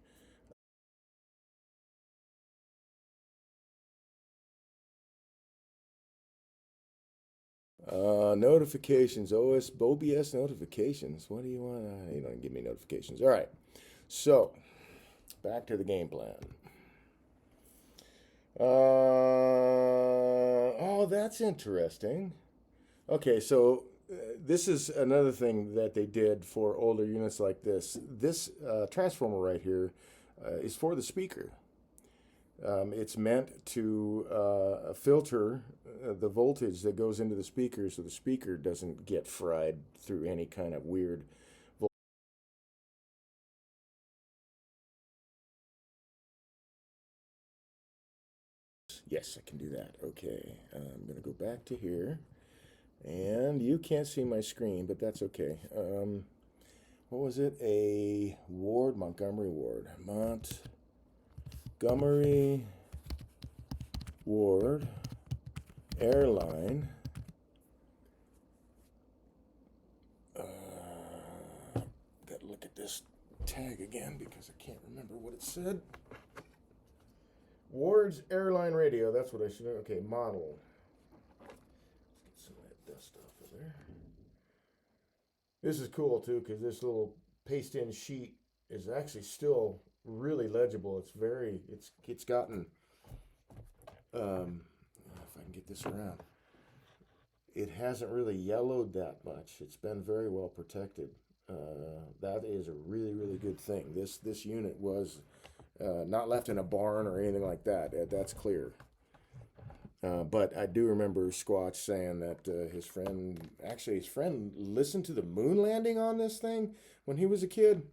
Notifications, OBS notifications. What do you want? You don't give me notifications. All right. So, back to the game plan. Oh, that's interesting. Okay, so this is another thing that they did for older units like this. This transformer right here is for the speaker. It's meant to filter the voltage that goes into the speaker so the speaker doesn't get fried through any kind of weird voltage. Yes, I can do that. Okay, I'm going to go back to here. And you can't see my screen, but that's okay. What was it? A ward, Montgomery Ward. Montgomery Ward Airline. Gotta look at this tag again because I can't remember what it said. Ward's Airline Radio. That's what I should have. Okay, model. Let's get some of that dust off of there. This is cool too because this little paste-in sheet is actually still really legible. It's gotten if I can get this around. It hasn't really yellowed that much. It's been very well protected. That is a really, really good thing. This unit was not left in a barn or anything like that. That's clear. But I do remember Squatch saying that his friend listened to the moon landing on this thing when he was a kid.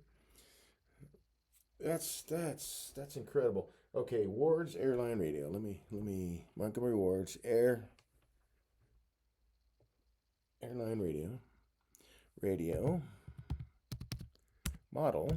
That's incredible. Okay, Ward's Airline Radio. Let me Montgomery Ward's Airline Radio model